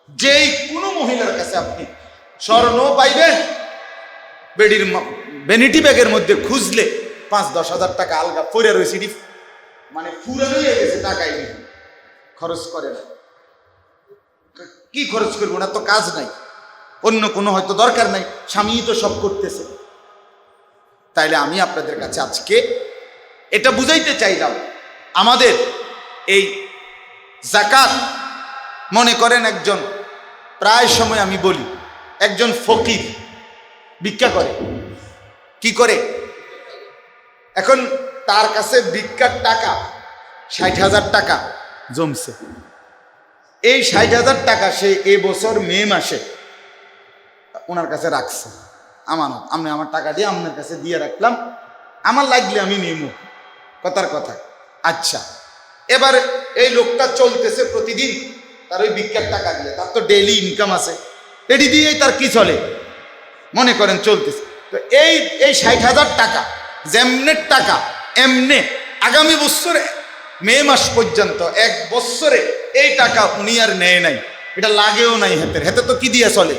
যেই কোনো মহিলার কাছে আপনি স্বর্ণ পাইবেন, বেডির ভ্যানিটি ব্যাগের মধ্যে খুঁজলে 5-10 হাজার টাকা আলগা পড়ে রয়েছে, মানে ফুরানো হয়ে গেছে, টাকাই নেই, খরচ করে না। কি খরচ করবো না, তো কাজ নাই, অন্য কোনো হয়তো দরকার নাই, স্বামী তো সব করতেছে। তাইলে আমি আপনাদের কাছে আজকে এটা বুঝাইতে চাইলাম, আমাদের এই যাকাত, মনে করেন একজন, প্রায় সময় আমি বলি, একজন ফকির ভিক্ষা করে, কি করে? এখন তার কাছে ভিক্ষার টাকা 60,000 টাকা জমছে। এই 60,000 টাকা সে এবছর মে মাসে ওনার কাছে রাখছে আমানত। আমি আমার টাকা দিয়ে আপনার কাছে দিয়ে রাখলাম, আমার লাগলে আমি নেব, কথার কথা। আচ্ছা, এবার এই লোকটা চলতেছে প্রতিদিন তার ওই ভিক্ষার টাকা দিয়ে, তার তো ডেইলি ইনকাম আছে, এটি দিয়েই তার কি চলে, মনে করেন চলতেছে। তো এই 60,000 টাকা যেমনের টাকা এমনে আগামী বছরে মে মাস পর্যন্ত 1 বছরে এই টাকা উনি আর নেয় নাই, এটা লাগেও নাই হাতের, হাতে তো কি দিয়ে চলে?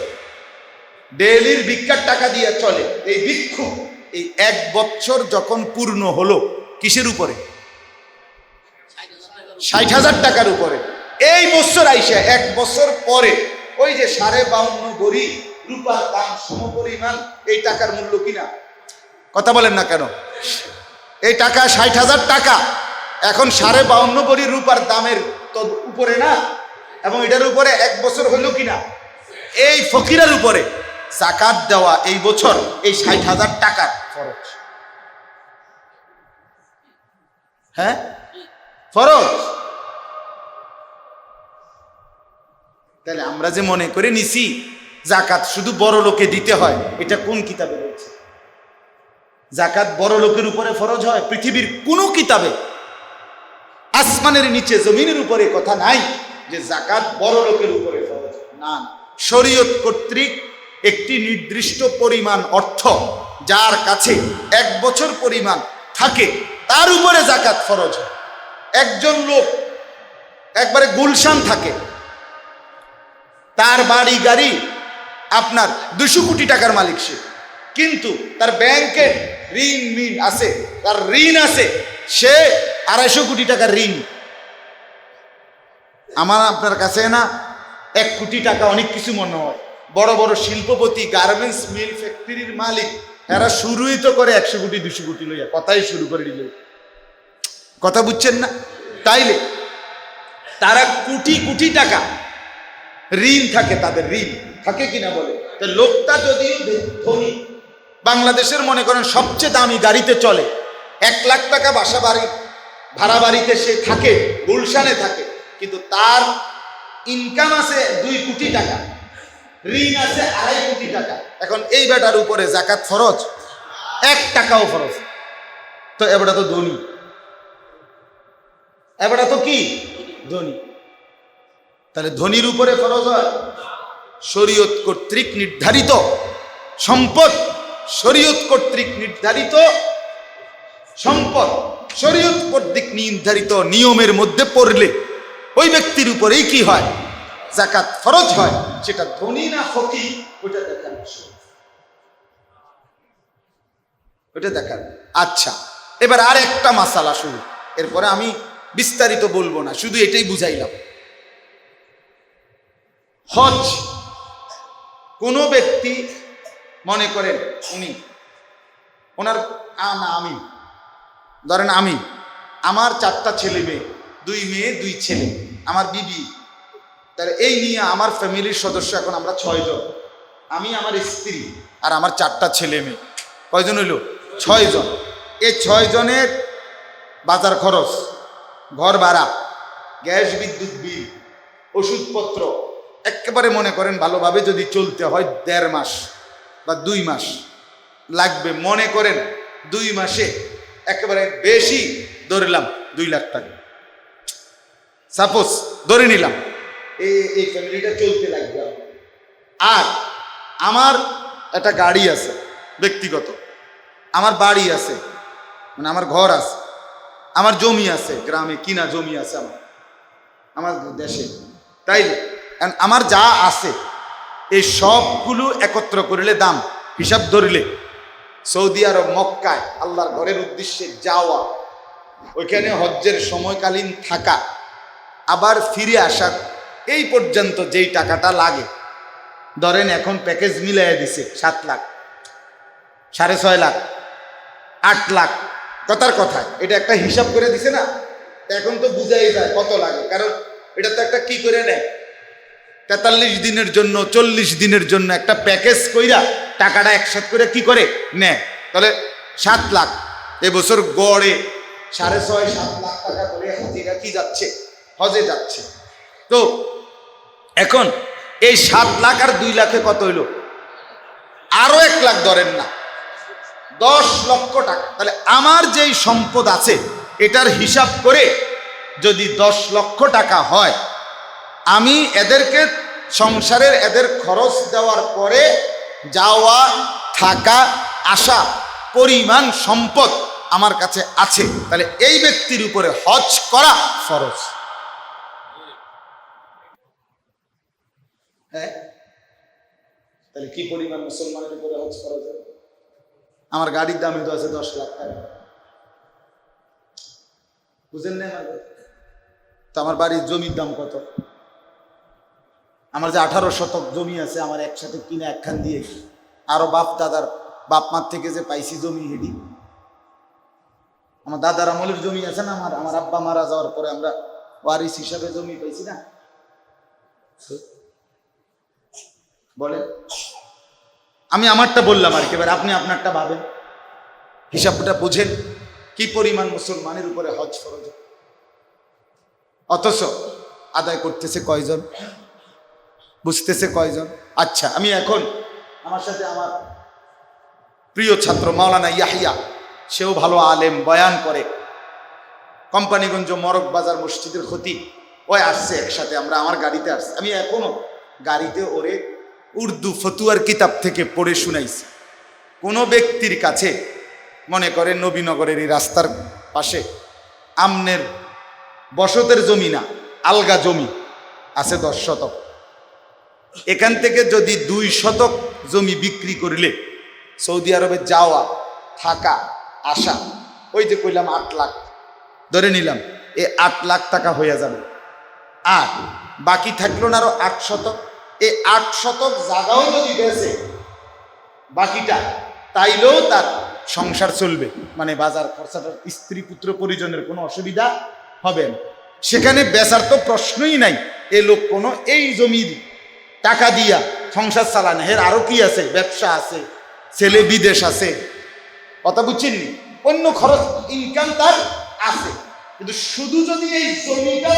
ডেইলির ভিক্ষার টাকা দিয়ে চলে। এই ভিক্ষু এই 1 বছর যখন পূর্ণ হলো, কিসের উপরে? 60,000 টাকার উপরে। এই বছর আইসা 1 বছর পরে ওই যে 52.5 ভরি রূপার দাম সমপরিমাণ এই টাকার মূল্য কিনা? কথা বলেন না কেন? এই টাকা 60,000 টাকা, এখন 52.5 ভরি রূপার দামের তো উপরে না, এবং এটার উপরে 1 বছর হইল কিনা? এই ফকিরের উপরে যাকাত দেওয়া এই বছর এই 60,000 টাকার ফরজ। হ্যাঁ, ফরজ। তাহলে আমরা যে মনে করে নিছি যাকাত শুধু বড় লোকে দিতে হয়, এটা কোন কিতাবে রয়েছে? যাকাত বড় লোকের উপরে ফরজ হয়? পৃথিবীর কোন কিতাবে, আসমানের নিচে জমিনের উপরে কথা নাই যে যাকাত বড় লোকের উপরে ফরজ। না, শরীয়ত কর্তৃক একটি নির্দিষ্ট পরিমাণ অর্থ যার কাছে 1 বছর পরিমাণ থাকে তার উপরে যাকাত ফরজ হয়। একজন লোক একবারে গুলশান থাকে, তার বাড়ি গাড়ি আপনার 200 কোটি টাকার মালিক সে, কিন্তু তার ব্যাংকে ঋণ আছে, তার ঋণ আছে, সে 250 কোটি টাকার ঋণ। আমার আপনার কাছে না 1 কোটি টাকা অনেক কিছু মনে হয়। বড় বড় শিল্পপতি, গার্মেন্টস মিল, ফ্যাক্টরির মালিক, এরা শুরুই তো করে 100 কোটি 200 কোটি লইয়া, কথাই শুরু করে দিল। কথা বুঝছেন না? তাইলে তারা কোটি কোটি টাকা ঋণ থাকে, তাদের ঋণ থাকে কিনা বলে। তো লোকটা যদি ধনী, বাংলাদেশের মনে করেন সবচেয়ে দামি গাড়িতে চলে, 1 লাখ টাকা বাসা বাড়ি ভাড়া বাড়িতে সে থাকে, গুলশানে থাকে, কিন্তু তার ইনকাম আছে 2 কোটি টাকা, ঋণ আছে 2.5 কোটি টাকা। এখন এই বেটার উপরে যাকাত ফরজ? 1 টাকাও ফরজ? তো এবারটা তো ধনী, এবারটা তো কি ধনী। তাহলে ধনীর উপরে ফরজ হয়? শরীয়ত কর্তৃক নির্ধারিত সম্পদ শরীয়ত কর্তৃক নির্ধারিত সম্পদ, শরীয়ত কর্তৃক নির্ধারিত নিয়মের মধ্যে পড়লে ওই ব্যক্তির উপরেই কি হয়, যাকাত ফরজ হয়। সেটা ধনী না ফকির ওটা দেখার বিষয়, ওটা দেখার। আচ্ছা, এবার আর একটা মাসালা শুরু, এরপরে আমি বিস্তারিত বলবো না, শুধু এটাই বুঝাইলাম। হজ, কোন ব্যক্তি মনে করেন উনি ওনার আমি ধরেন আমার 4টা ছেলে মেয়ে, 2 মেয়ে 2 ছেলে, আমার বিবি, তাহলে এই নিয়ে আমার ফ্যামিলির সদস্য এখন আমরা 6 জন, আমি, আমার স্ত্রী আর আমার 4টা ছেলে মেয়ে, কয়জন হইল? 6 জন। এই 6 জনের বাজার খরচ, ঘর ভাড়া, গ্যাস বিদ্যুৎ বিল, ওষুধপত্র, একেবারে মনে করেন ভালোভাবে যদি চলতে হয় 1.5 মাস বা 2 মাস লাগবে। মনে করেন 2 মাসে একেবারে বেশি ধরলাম 2 লাখ টাকা, সাপোজ ধরে নিলাম, এই ফ্যামিলিটা চলতে লাগবে। আর আমার একটা গাড়ি আছে ব্যক্তিগত, আমার বাড়ি আছে, মানে আমার ঘর আছে, আমার জমি আছে, গ্রামে কিনা জমি আছে আমার দেশে, তাই আমার যা আছে এই সবগুলো একত্র করলে দাম হিসাব ধরলে সৌদি আরব মক্কায় আল্লাহর ঘরের উদ্দেশ্যে যাওয়া, ওইখানে হজ্জের সময়কালীন থাকা, আবার ফিরে আসা, এই পর্যন্ত যেই টাকাটা লাগে, ধরেন এখন প্যাকেজ মিলাই দিছে 7 লাখ, 6.5 লাখ, 8 লাখ, কথার কথায় এটা একটা হিসাব করে দিছে না। এখন তো বুঝাই যায় কত লাগে, কারণ এটা তো একটা কি করে নেয়, 43 দিনের জন্য 40 দিনের জন্য একটা প্যাকেজ কইরা টাকাটা একসাথে করে কি করে নেয়। তাহলে 7 লাখ এবছর গড়ে 6.5-7 লাখ টাকা করে হাজিরা কি যাচ্ছে, হজে যাচ্ছে। তো এখন এই 7 লাখ আর 2 লাখে কত হইল, আরো 1 লাখ ধরেন না, 10 লক্ষ টাকা। তাহলে আমার যেই সম্পদ আছে এটার হিসাব করে যদি 10 লক্ষ টাকা হয়, আমি এদেরকে সংসারের এদের খরচ দেওয়ার পরে যাওয়া থাকা আসা পরিমাণ সম্পদ আমার কাছে আছে, তাহলে এই ব্যক্তির উপরে হজ করা ফরজ। হ্যাঁ, তাহলে কি পরিমাণ মুসলমানের উপরে হজ ফরজ? আমার গাড়ির দামই তো আছে 10 লাখ টাকা, বুঝেন না? তো আমার বাড়ির জমির দাম কত? আমার যে 18 শতক জমি আছে, আমার একসাথে কিনে একখান দিয়ে আরো বাপ দাদার বাপ মার থেকে যে পাইছি জমি, হেডি আমার দাদার আমলের জমি আছে না, আমার আব্বা মারা যাওয়ার পরে আমরা ওয়ারিস হিসাবে জমি পাইছি না। বলেন, আমি আমারটা বললাম আর কি, এবার আপনি আপনারটা ভাবেন, হিসাবটা বুঝেন কি পরিমাণ মুসলমানের উপরে হজ ফরজ, অথচ আদায় করতেছে কয়জন, বুঝতেছে কয়জন? আচ্ছা, আমি এখন আমার সাথে আমার প্রিয় ছাত্র মাওলানা ইয়াহিয়া, সেও ভালো আলেম, বয়ান করে, কোম্পানিগঞ্জ মরক বাজার মসজিদের খতিব, ওই আসছে একসাথে, আমরা আমার গাড়িতে আসছে, আমি এখনো গাড়িতে ওরে উর্দু ফতুয়ার কিতাব থেকে পড়ে শুনাইছি। কোনো ব্যক্তির কাছে মনে করেন নবীনগরের এই রাস্তার পাশে আমনের বসতের জমি না, আলগা জমি আছে 10 শতক, এখান থেকে যদি 2 শতক জমি বিক্রি করলে সৌদি আরবে যাওয়া থাকা আসা, ওই যে কইলাম 8 লাখ ধরে নিলাম, এই 8 লাখ টাকা হয়ে যাবে। আর বাকি থাকলো না আরো 8 শতক, এই 8 শতক জায়গাও যদি বেচে বাকিটা, তাইলেও তার সংসার চলবে, মানে বাজার খরচাটা, স্ত্রী পুত্র পরিজনের কোনো অসুবিধা হবে না। সেখানে বেচার তো প্রশ্নই নাই, এ লোক কোনো এই জমির টাকা দিয়া সংসার চালানো, এর আরো কি আছে, ব্যবসা আছে, ছেলে বিদেশ আছে, কথা বুঝছেন, অন্য খরচ ইনকাম তার আছে। কিন্তু শুধু যদি এই জমিটা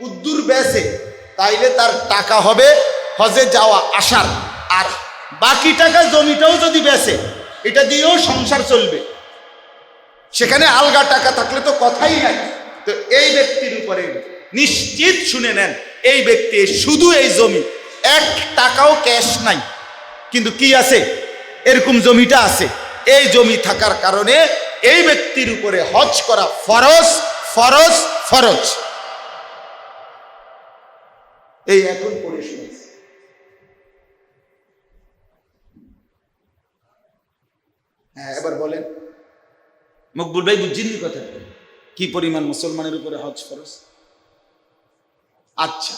উদ্দুর বেচে, তাইলে তার টাকা হবে হজে যাওয়া আসার, আর বাকি টাকা জমিটাও যদি বেচে এটা দিয়েও সংসার চলবে, সেখানে আলগা টাকা থাকলে তো কথাই নাই। তো এই ব্যক্তির উপরে নিশ্চিত শুনে নেন, এই ব্যক্তি শুধু এই জমি 1 টাকাও ক্যাশ নাই, কিন্তু কি আছে, এরকম জমিটা আছে, এই জমি থাকার কারণে এই ব্যক্তির উপরে হজ করা ফরজ ফরজ ফরজ। এই এখন পড়ে শুনেছি। হ্যাঁ, এবার বলেন মকবুল ভাই, বুঝছেন কথা কি পরিমাণ মুসলমানের উপরে হজ ফরজ? আচ্ছা,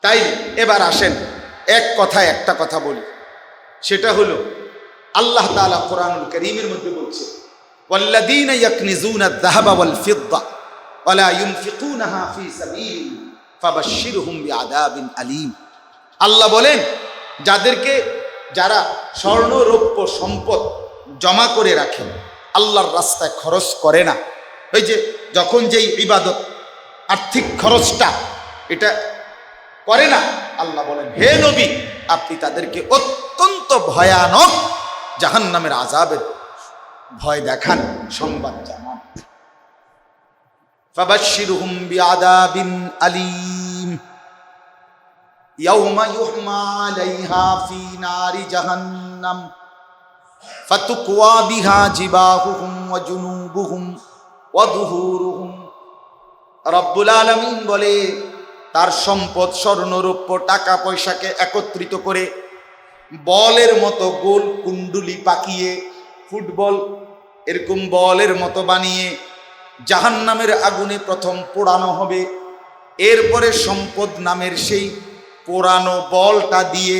তাই এবার আসেন এক কথায় একটা কথা বলি, সেটা হলো আল্লাহ তাআলা কোরআনুল কারীমের মধ্যে বলছে, ওয়াল্লাযীনা ইয়াকনিজুনা আয-যাহাবা ওয়াল ফিদ্দা ওয়া লা ইউনফিকুনাহা ফী সাবিলিল্লাহ ফাবাশশিরহুম বিআযাবিন আলীম। আল্লাহ বলেন, যারা স্বর্ণ রৌপ্য সম্পদ জমা করে রাখে, আল্লাহর রাস্তায় খরচ করে না, ওই যে যখন যেই ইবাদত আর্থিক খরচটা এটা করে না, আল্লাহ বলেন হে নবী আপনি তাদেরকে অত্যন্ত ভয়ানক জাহান্নামের আযাবের ভয় দেখান, সংবাদ জানান। ফাবাশশিরহুম বিআযাবিন আলীম ইয়াওমা ইউহমা আলাইহা ফী নারি জাহান্নাম ফাতুকওয়া বিহা জিবাহুহুম ওয়া জুনুবুহুম ওয়া যুহুরুহুম। রব্বুল আলামিন বলে, তার সম্পদ স্বর্ণরৌপ্য টাকা পয়সাকে একত্রিত করে বলের মতো গোল কুণ্ডুলি পাকিয়ে, ফুটবল এরকম বলের মতো বানিয়ে জাহান্নামের আগুনে প্রথম পোড়ানো হবে। এরপরে সম্পদ নামের সেই পোড়ানো বলটা দিয়ে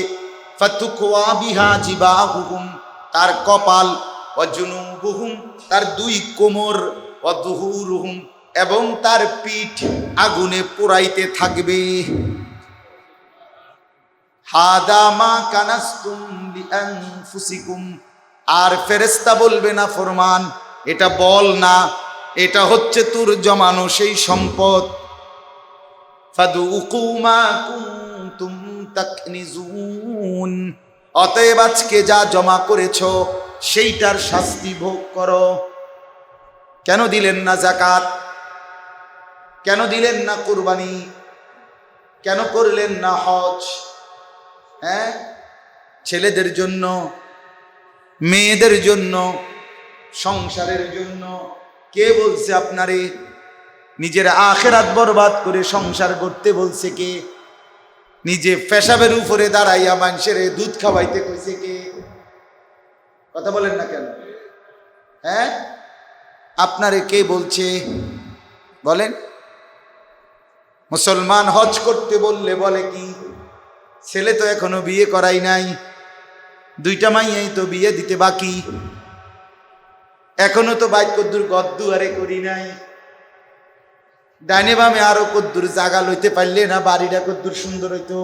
ফাতুকওয়া বিহা জিবাহুহুম, তার কপাল, ওয়া জুনুবুহুম, তার দুই কোমর, ওয়া যুহুরুহুম, এবং তার পিঠ আগুনে পোড়াইতে থাকবে। হাদা মা কানাসতুম লিআনফুসিকুম। আর ফেরেশতা বলবে না ফরমান, এটা বল না, এটা হচ্ছে তোর জমানো সেই সম্পদ। ফাদুকু মা কুনতুম তাকনিজুন। অতএব আজকে যা জমা করেছো সেইটার শাস্তি ভোগ করো। কেন দিলেন না যাকাত? কেন দিলেন না কুরবানি? কেন করলেন না হজ? হ্যাঁ, ছেলেদের জন্য, মেয়েদের জন্য, সংসারের জন্য। কে বলছে আপনারে নিজের আখিরাত বরবাদ করে সংসার করতে বলছে? কে? নিজে পেশাবের উপরে দাঁড়াইয়া মানুষের দুধ খাওয়াইতে কইছে কে? কথা বলেন না কেন? হ্যাঁ, আপনারে কে বলছে বলেন? মুসলমান হজ করতে বললে বলে কি, ছেলে তো এখনো বিয়ে করাই নাই, দুইটা মাইয়াই তো বিয়ে দিতে বাকি, এখনো তো বাইক কদ্দুর গদ্দুয়ারে করি নাই, ডাইনে বামে আরো কদ্দুর জাগা লইতে পারলে না বাড়িটা কদ্দুর সুন্দর হইতো,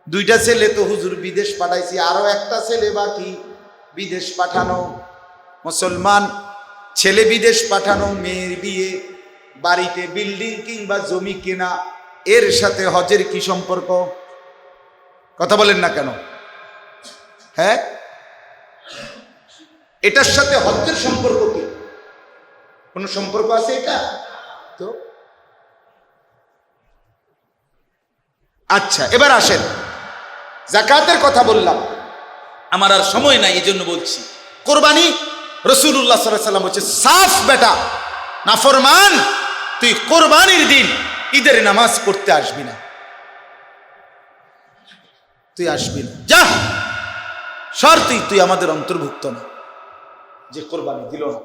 দুইটা ছেলে তো হুজুর বিদেশ পাঠাইছি, আরো একটা ছেলে বাকি বিদেশ পাঠানো। মুসলমান ছেলে বিদেশ পাঠানো, মেয়ের বিয়ে, বাড়িতে বিল্ডিং কিংবা জমি কেনা, এর সাথে হজের কি সম্পর্ক? কথা বলেন না কেন? হ্যাঁ, এটার সাথে হজের সম্পর্ক কি? কোন সম্পর্ক আছে এটা? তো আচ্ছা, এবার আসেন যাকাতের কথা বললাম, আমার আর সময় নাই এই জন্য বলছি। কোরবানি, রাসূলুল্লাহ সাল্লাল্লাহু আলাইহি ওয়াসাল্লাম বলছে, সাফ বেটা নাফরমান, তুই কোরবানির দিন ঈদের নামাজ পড়তে আসবি না, তুই আসবি না, যা, শর্তই তুই আমাদের অন্তর্ভুক্ত না, যে কোরবানি দিল না।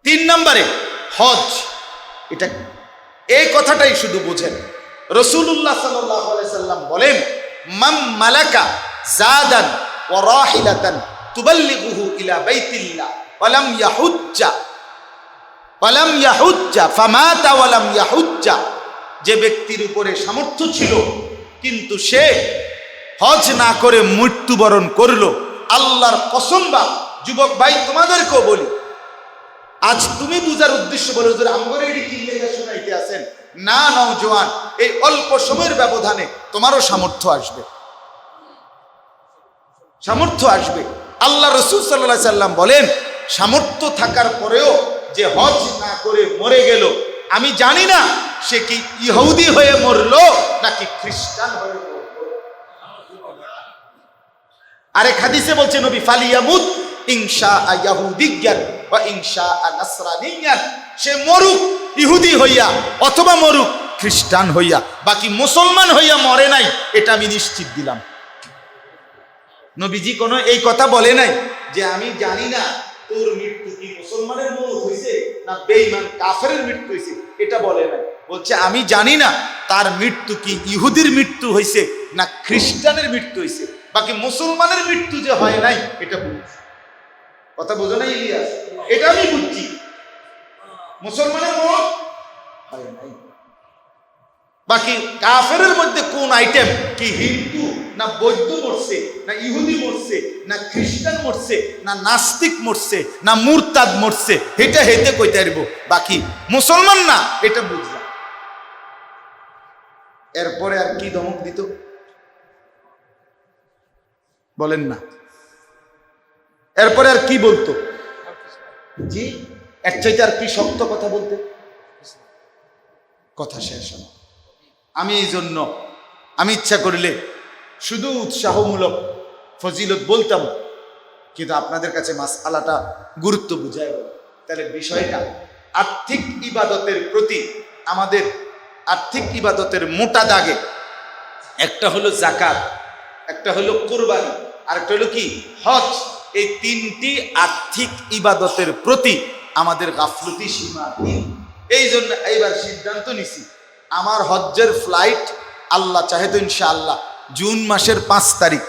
3 নম্বরে হজ, এটা এই কথাটাই শুধু বুঝেন। রাসূলুল্লাহ সাল্লাল্লাহু আলাইহি সাল্লাম বলেন, মান মালাকা জাদান ওয়া রাহিলাতান তুবাল্লিগুহু ইলা বাইতিল্লাহ ওয়া লাম ইয়াহুজ্জা ফামাতা ওয়া লাম ইয়াহুজ্জা। যে ব্যক্তির উপরে সামর্থ্য ছিল কিন্তু সে হজ না করে মৃত্যুবরণ করলো, আল্লাহর কসম বা যুবক ভাই তোমাদেরকেও বলি, আজ তুমি বুঝার উদ্দেশ্য বলে হুজুর আমগরে এডি কি লেখা শোনাইতে আছেন না, নওজোয়ান, এই অল্প সময়ের ব্যবধানে তোমারও সামর্থ্য আসবে, সামর্থ্য আসবে। আল্লাহ রাসূল সাল্লাল্লাহু আলাইহি সাল্লাম বলেন, সামর্থ্য থাকার পরেও যে হজ না করে মরে গেল, আমি জানি না সে কি ইহুদি হয়ে মরলো নাকি খ্রিস্টান হয়ে মরলো। আরেক হাদিসে বলছে নবী ফালিয়ামুত ইনশা ইয়াহুদিয়ান ওয়া ইনশা নাসরানিয়ান, সে মরুক ইহুদি হইয়া অথবা মরুক খ্রিস্টান হইয়া, বাকি মুসলমান হইয়া মরে নাই, এটা আমি নিশ্চিত দিলাম। নবীজি কোনো এই কথা বলে নাই যে আমি জানি না তোর মৃত্যু কি মুসলমানের মৌত হইছে না বেঈমান কাফেরের মৃত্যু হইছে, এটা বলে নাই। বলছে আমি জানি না তার মৃত্যু কি ইহুদির মৃত্যু হইছে না খ্রিস্টানের মৃত্যু হইছে, বাকি মুসলমানের মৃত্যু যে হয় নাই এটা বুঝছি। কথা বোঝো না ইলিয়াস? এটা আমি বুঝছি, মুসলমানের মৌত হয় নাই। বাকি কাফেরের মধ্যে কোন আইটেম, কি হিন্দু না বৌদ্ধ মরছে না ইহুদি মরছে না খ্রিস্টান মরছে না নাস্তিক মরছে না মুরতাদ মরছে, এটা হেতে কইতে পারবো, বাকি মুসলমান না এটা বুঝলাম। এরপরে আর কি ধমক দিত বলেন না? এরপরে আর কি বলতো? জি, এর চাইতে আর কি শক্ত কথা বলতে? কথা শেষ হয়। আমি এই জন্য আমি ইচ্ছা করলে শুধু উৎসাহমূলক ফজিলত বলতাম, কিন্তু আপনাদের কাছে মাসআলাটা গুরুত্ব বুঝায়। তাহলে বিষয়টা আর্থিক ইবাদতের প্রতি আমাদের আর্থিক ইবাদতের মোটা দাগে একটা হলো যাকাত, একটা হলো কুরবানি, আর একটা হলো কি হজ। এই তিনটি আর্থিক ইবাদতের প্রতি আমাদের গাফলতি সীমাহীন। এই জন্য এইবার সিদ্ধান্ত নিছি, আমার হজ্জের ফ্লাইট আল্লাহ চাহে তো ইনশাআল্লাহ জুন মাসের 5 তারিখ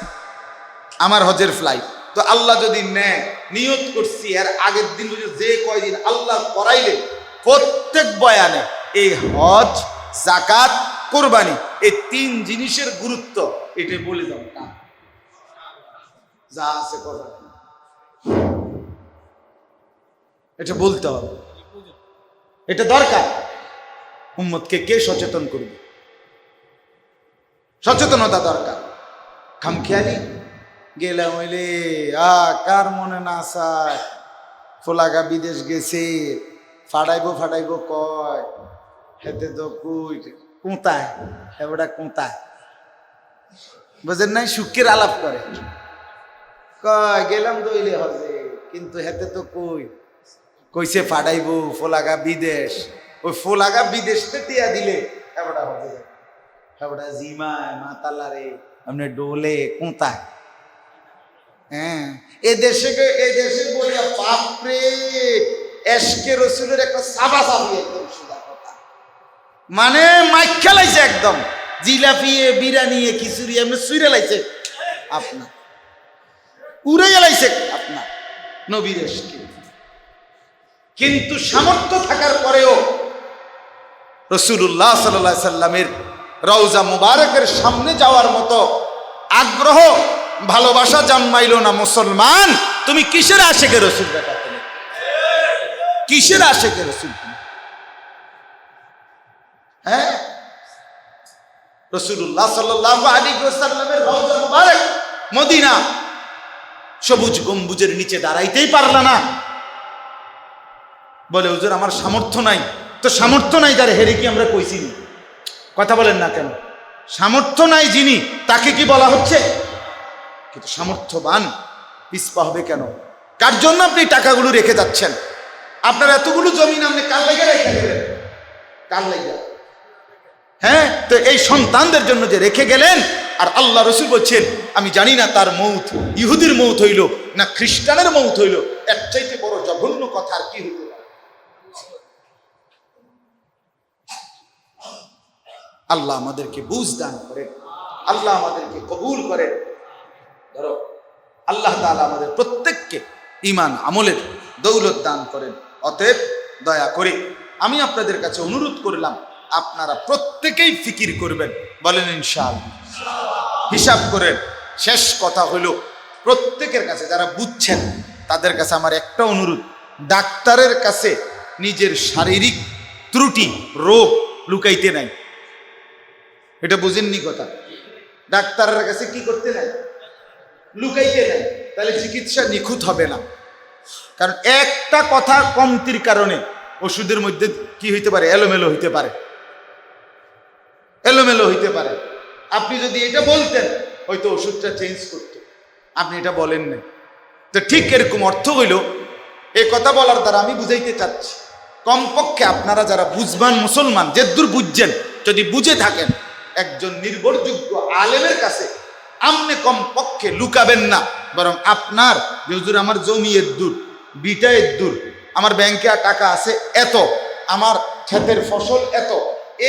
আমার হজের ফ্লাইট। তো আল্লাহ যদি নেয়, নিয়ত করছি এর আগের দিন যে কয়দিন আল্লাহ করাইলে প্রত্যেক বয়ানে এই হজ, যাকাত, কুরবানি এই 3 জিনিসের গুরুত্ব এটা বলে দাও না, যা আছে কথা এটা বলতে হবে, এটা দরকার। উম্মতকে কে সচেতন করবে? সচেতনতা দরকার। খামখেয়ালি গেলাম হইলে কার মনে না চায় ফোলাগা বিদেশ গেছে, ফাটাইবো কয় হেতে তো কুই কোঁতায় এবারটা কোঁতায়, বুঝেন নাই? সুখের আলাপ করে কয় গেলাম দইলে হজে, কিন্তু হেতে তো কই কইছে ফাটাইবো ফোলাগা বিদেশ। ওই ফোলাগা বিদেশ দিয়া দিলে এবারটা হজে, এবারটা জিমায় মাতালারে আপনি ডোলে কোঁতায়। হ্যাঁ, এ দেশে বইয়া বাপরে এশকে রসুলের একটা সাবা সাবি, একদম সোজা কথা, মানে মাইক খেলাইছে একদম, জিলাপিয়ে বিরানিয়ে খিচুড়ি এমনি সুইরে লাইছে আপনার, উড়ে গেলাইছে আপনার নবীর এশকে। কিন্তু সামর্থ্য থাকার পরেও রাসূলুল্লাহ সাল্লাল্লাহু আলাইহি সাল্লামের রওজা মুবারকের সামনে যাওয়ার মতো আগ্রহ ভালোবাসা জন্মাইল না মুসলমান। তুমি কিসের আশেকে রসুল? বেটা তুমি কিসের আশেকে রসুল? হ্যাঁ, রাসূলুল্লাহ সাল্লাল্লাহু আলাইহি ওয়াসাল্লামের রওজা মুবারক মদিনা, সবুজ গম্বুজের নিচে দাঁড়াইতেই পারলা না। বলে হুজুর আমার সামর্থ্য নাই। তো সামর্থ্য নাই যার হেরে কি আমরা কইছি? কথা বলেন না কেন? সামর্থ্য নাই যিনি, তাকে কি বলা হচ্ছে? কিন্তু সামর্থ্যবান পিছপা হবে কেন? কার জন্য আপনি টাকাগুলো রেখে যাচ্ছেন? আপনার এতগুলো জমিন আপনি কার লাগা রেখে গেলেন? কার লাগা? হ্যাঁ, তো এই সন্তানদের জন্য যে রেখে গেলেন, আর আল্লাহ রসুল বলছেন আমি জানি না তার মৌত ইহুদির মৌত হইল না খ্রিস্টানের মৌত হইল, এর চাইতে বড় জঘন্য কথা আর কি হইল? আল্লাহ আমাদেরকে বুঝ দান করেন, আল্লাহ আমাদেরকে কবুল করেন। ধরো আল্লাহ তাআলা আমাদের প্রত্যেককে ঈমান আমলের দৌলত দান করেন। অতএব দয়া করে আমি আপনাদের কাছে অনুরোধ করলাম, আপনারা প্রত্যেকেই ফিকির করবেন, বলেন ইনশাআল্লাহ। হিসাব করেন। শেষ কথা হলো প্রত্যেকের কাছে যারা বুঝছেন তাদের কাছে আমার একটা অনুরোধ, ডাক্তারের কাছে নিজের শারীরিক ত্রুটি রোগ লুকাইতে নাই। এটা বুঝেননি কথা? ডাক্তারের কাছে কি করতে নাই? লুকাইতে নাই। তাহলে চিকিৎসা নিখুঁত হবে না। কারণ একটা কথা কমতির কারণে ওষুধের মধ্যে কি হইতে পারে? এলোমেলো হইতে পারে, এলোমেলো হইতে পারে। আপনি যদি এটা বলতেন হয়তো ওষুধটা চেঞ্জ করত। আপনি এটা বলেন না। তো ঠিক এরকম অর্থ হইল, এই কথা বলার দ্বারা আমি বুঝাইতে চাচ্ছি, কমপক্ষে আপনারা যারা বুঝবান মুসলমান, যে দূর বুঝছেন, যদি বুঝে থাকেন, একজন নির্ভরযোগ্য আলেমের কাছে আপনি কমপক্ষে লুকাবেন না, বরং আপনার যে হুজুর আমার জমি এর দূর, বিটা এর দূর, আমার ব্যাংকে টাকা আছে এত, আমার ক্ষেতের ফসল এত,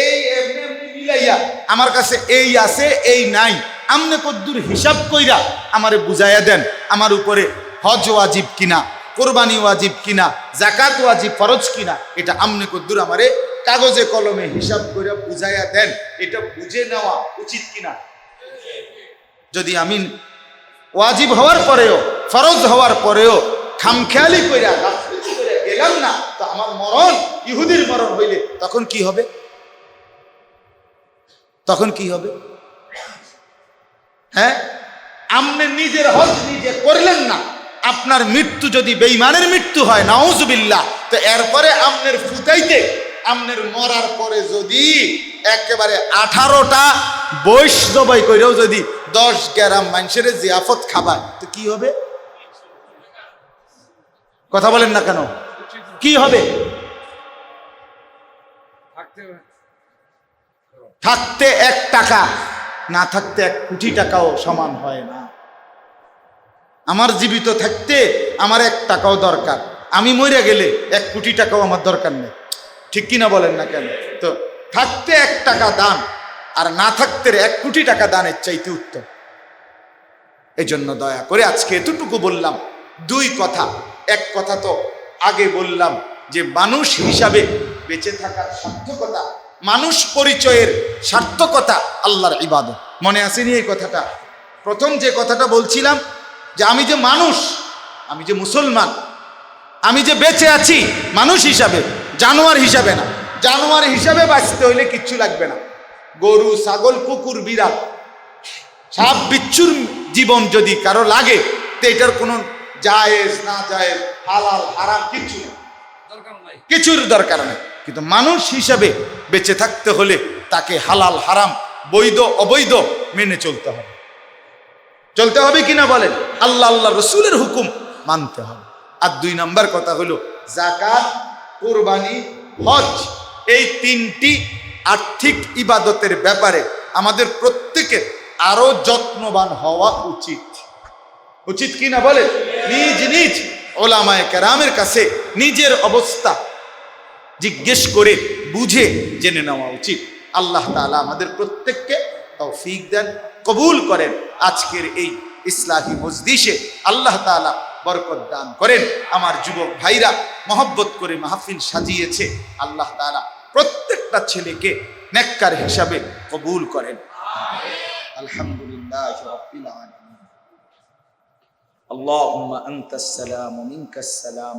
এই এমনি এমনি মিলাইয়া আমার কাছে এই আছে এই নাই, আমনে কদ্দুর হিসাব কইরা আমারে বুঝাইয়া দেন আমার উপরে হজ ওয়াজিব কিনা, কোরবানি ওয়াজিব কিনা, যাকাত ওয়াজিব ফরজ কিনা, এটা আমনে কদ্দুর আমারে কাগজে কলমে হিসাব কইরা বুঝাইয়া দেন, এটা বুঝে নেওয়া উচিত কিনা। যদি আমি ওয়াজিব হওয়ার পরেও, ফরজ হওয়ার পরেও খামখেয়ালি কইরা গাফলতি কইরা গেলাম না, তো আমার মরণ ইহুদির মরণ হইলে তখন কি হবে? তখন কি হবে? হ্যাঁ, আপনি নিজের হজ নিজে করলেন না, আপনার মৃত্যু যদি বেঈমানের মৃত্যু হয়, নাউজুবিল্লাহ, তো এরপরে আপনার ফুটাইতে, আপনার মরার পরে যদি একেবারে 18টা বৈশ জবাই করেও যদি 10 গ্রাম মানুষের জিয়াফত খাবায়, তো কি হবে? কথা বলেন না কেন? কি হবে? থাকতে 1 টাকা, না থাকতে 1 কোটি টাকাও সমান হয় না। আমার জীবিত থাকতে আমার 1 টাকাও দরকার, আমি মরে গেলে 1 কোটি টাকাও আমার দরকার নেই। ঠিক কিনা বলেন না কেন? তো থাকতে 1 টাকা দান আর না থাকতে 1 কোটি টাকা দানের চাইতে উত্তম। এই জন্য দয়া করে আজকে এতটুকু বললাম, 2 কথা। এক কথা তো আগে বললাম যে মানুষ হিসাবে বেঁচে থাকার সার্থকতা, মানুষ পরিচয়ের সার্থকতা আল্লাহর ইবাদত। মনে আসেনি এই কথাটা? প্রথম যে কথাটা বলছিলাম যে আমি যে মানুষ, আমি যে মুসলমান, আমি যে বেঁচে আছি মানুষ হিসাবে, জানোয়ার হিসাবে না। জানোয়ার হিসাবে বাঁচতে হইলে কিচ্ছু লাগবে না। গরু, ছাগল, কুকুর, বিড়াল, সাপ বিচ্ছুর জীবন যদি কারো লাগে, তো এটার কোনো জায়েজ না জায়েজ, হালাল হারাম কিচ্ছু নেই, কিছুর দরকার নেই। কিন্তু মানুষ হিসাবে বেঁচে থাকতে হলে তাকে হালাল হারাম, বৈধ অবৈধ মেনে চলতে হবে। চলতে হবে কিনা বলেন? আল্লাহ আল্লাহ রসুলের হুকুম মানতে হবে। আর 2 নম্বর কথা হলো যাকাত, কোরবানি, হজ, এই 3টি আর্থিক ইবাদতের ব্যাপারে আমাদের প্রত্যেকের আরো যত্নবান হওয়া উচিত। উচিত কিনা বলেন? নিজ নিজ ওলামায়ে কেরামের কাছে নিজের অবস্থা জিজ্ঞেস করে বুঝে জেনে নেওয়া উচিত। আল্লাহ তাআলা আমাদের প্রত্যেককে তৌফিক দেন, কবুল করেন। আজকের এই ইসলাহি মজলিসে আল্লাহ তাআলা বরকত দান করেন। আমার যুবক ভাইরা মহব্বত করে মাহফিল সাজিয়েছে, আল্লাহ তাআলা প্রত্যেকটা ছেলেকে নেককার হিসাবে কবুল করেন। আলহামদুলিল্লাহ রাব্বিল আলামিন। আল্লাহুম্মা আনতাস সালাম ওয়া মিনকাস সালাম।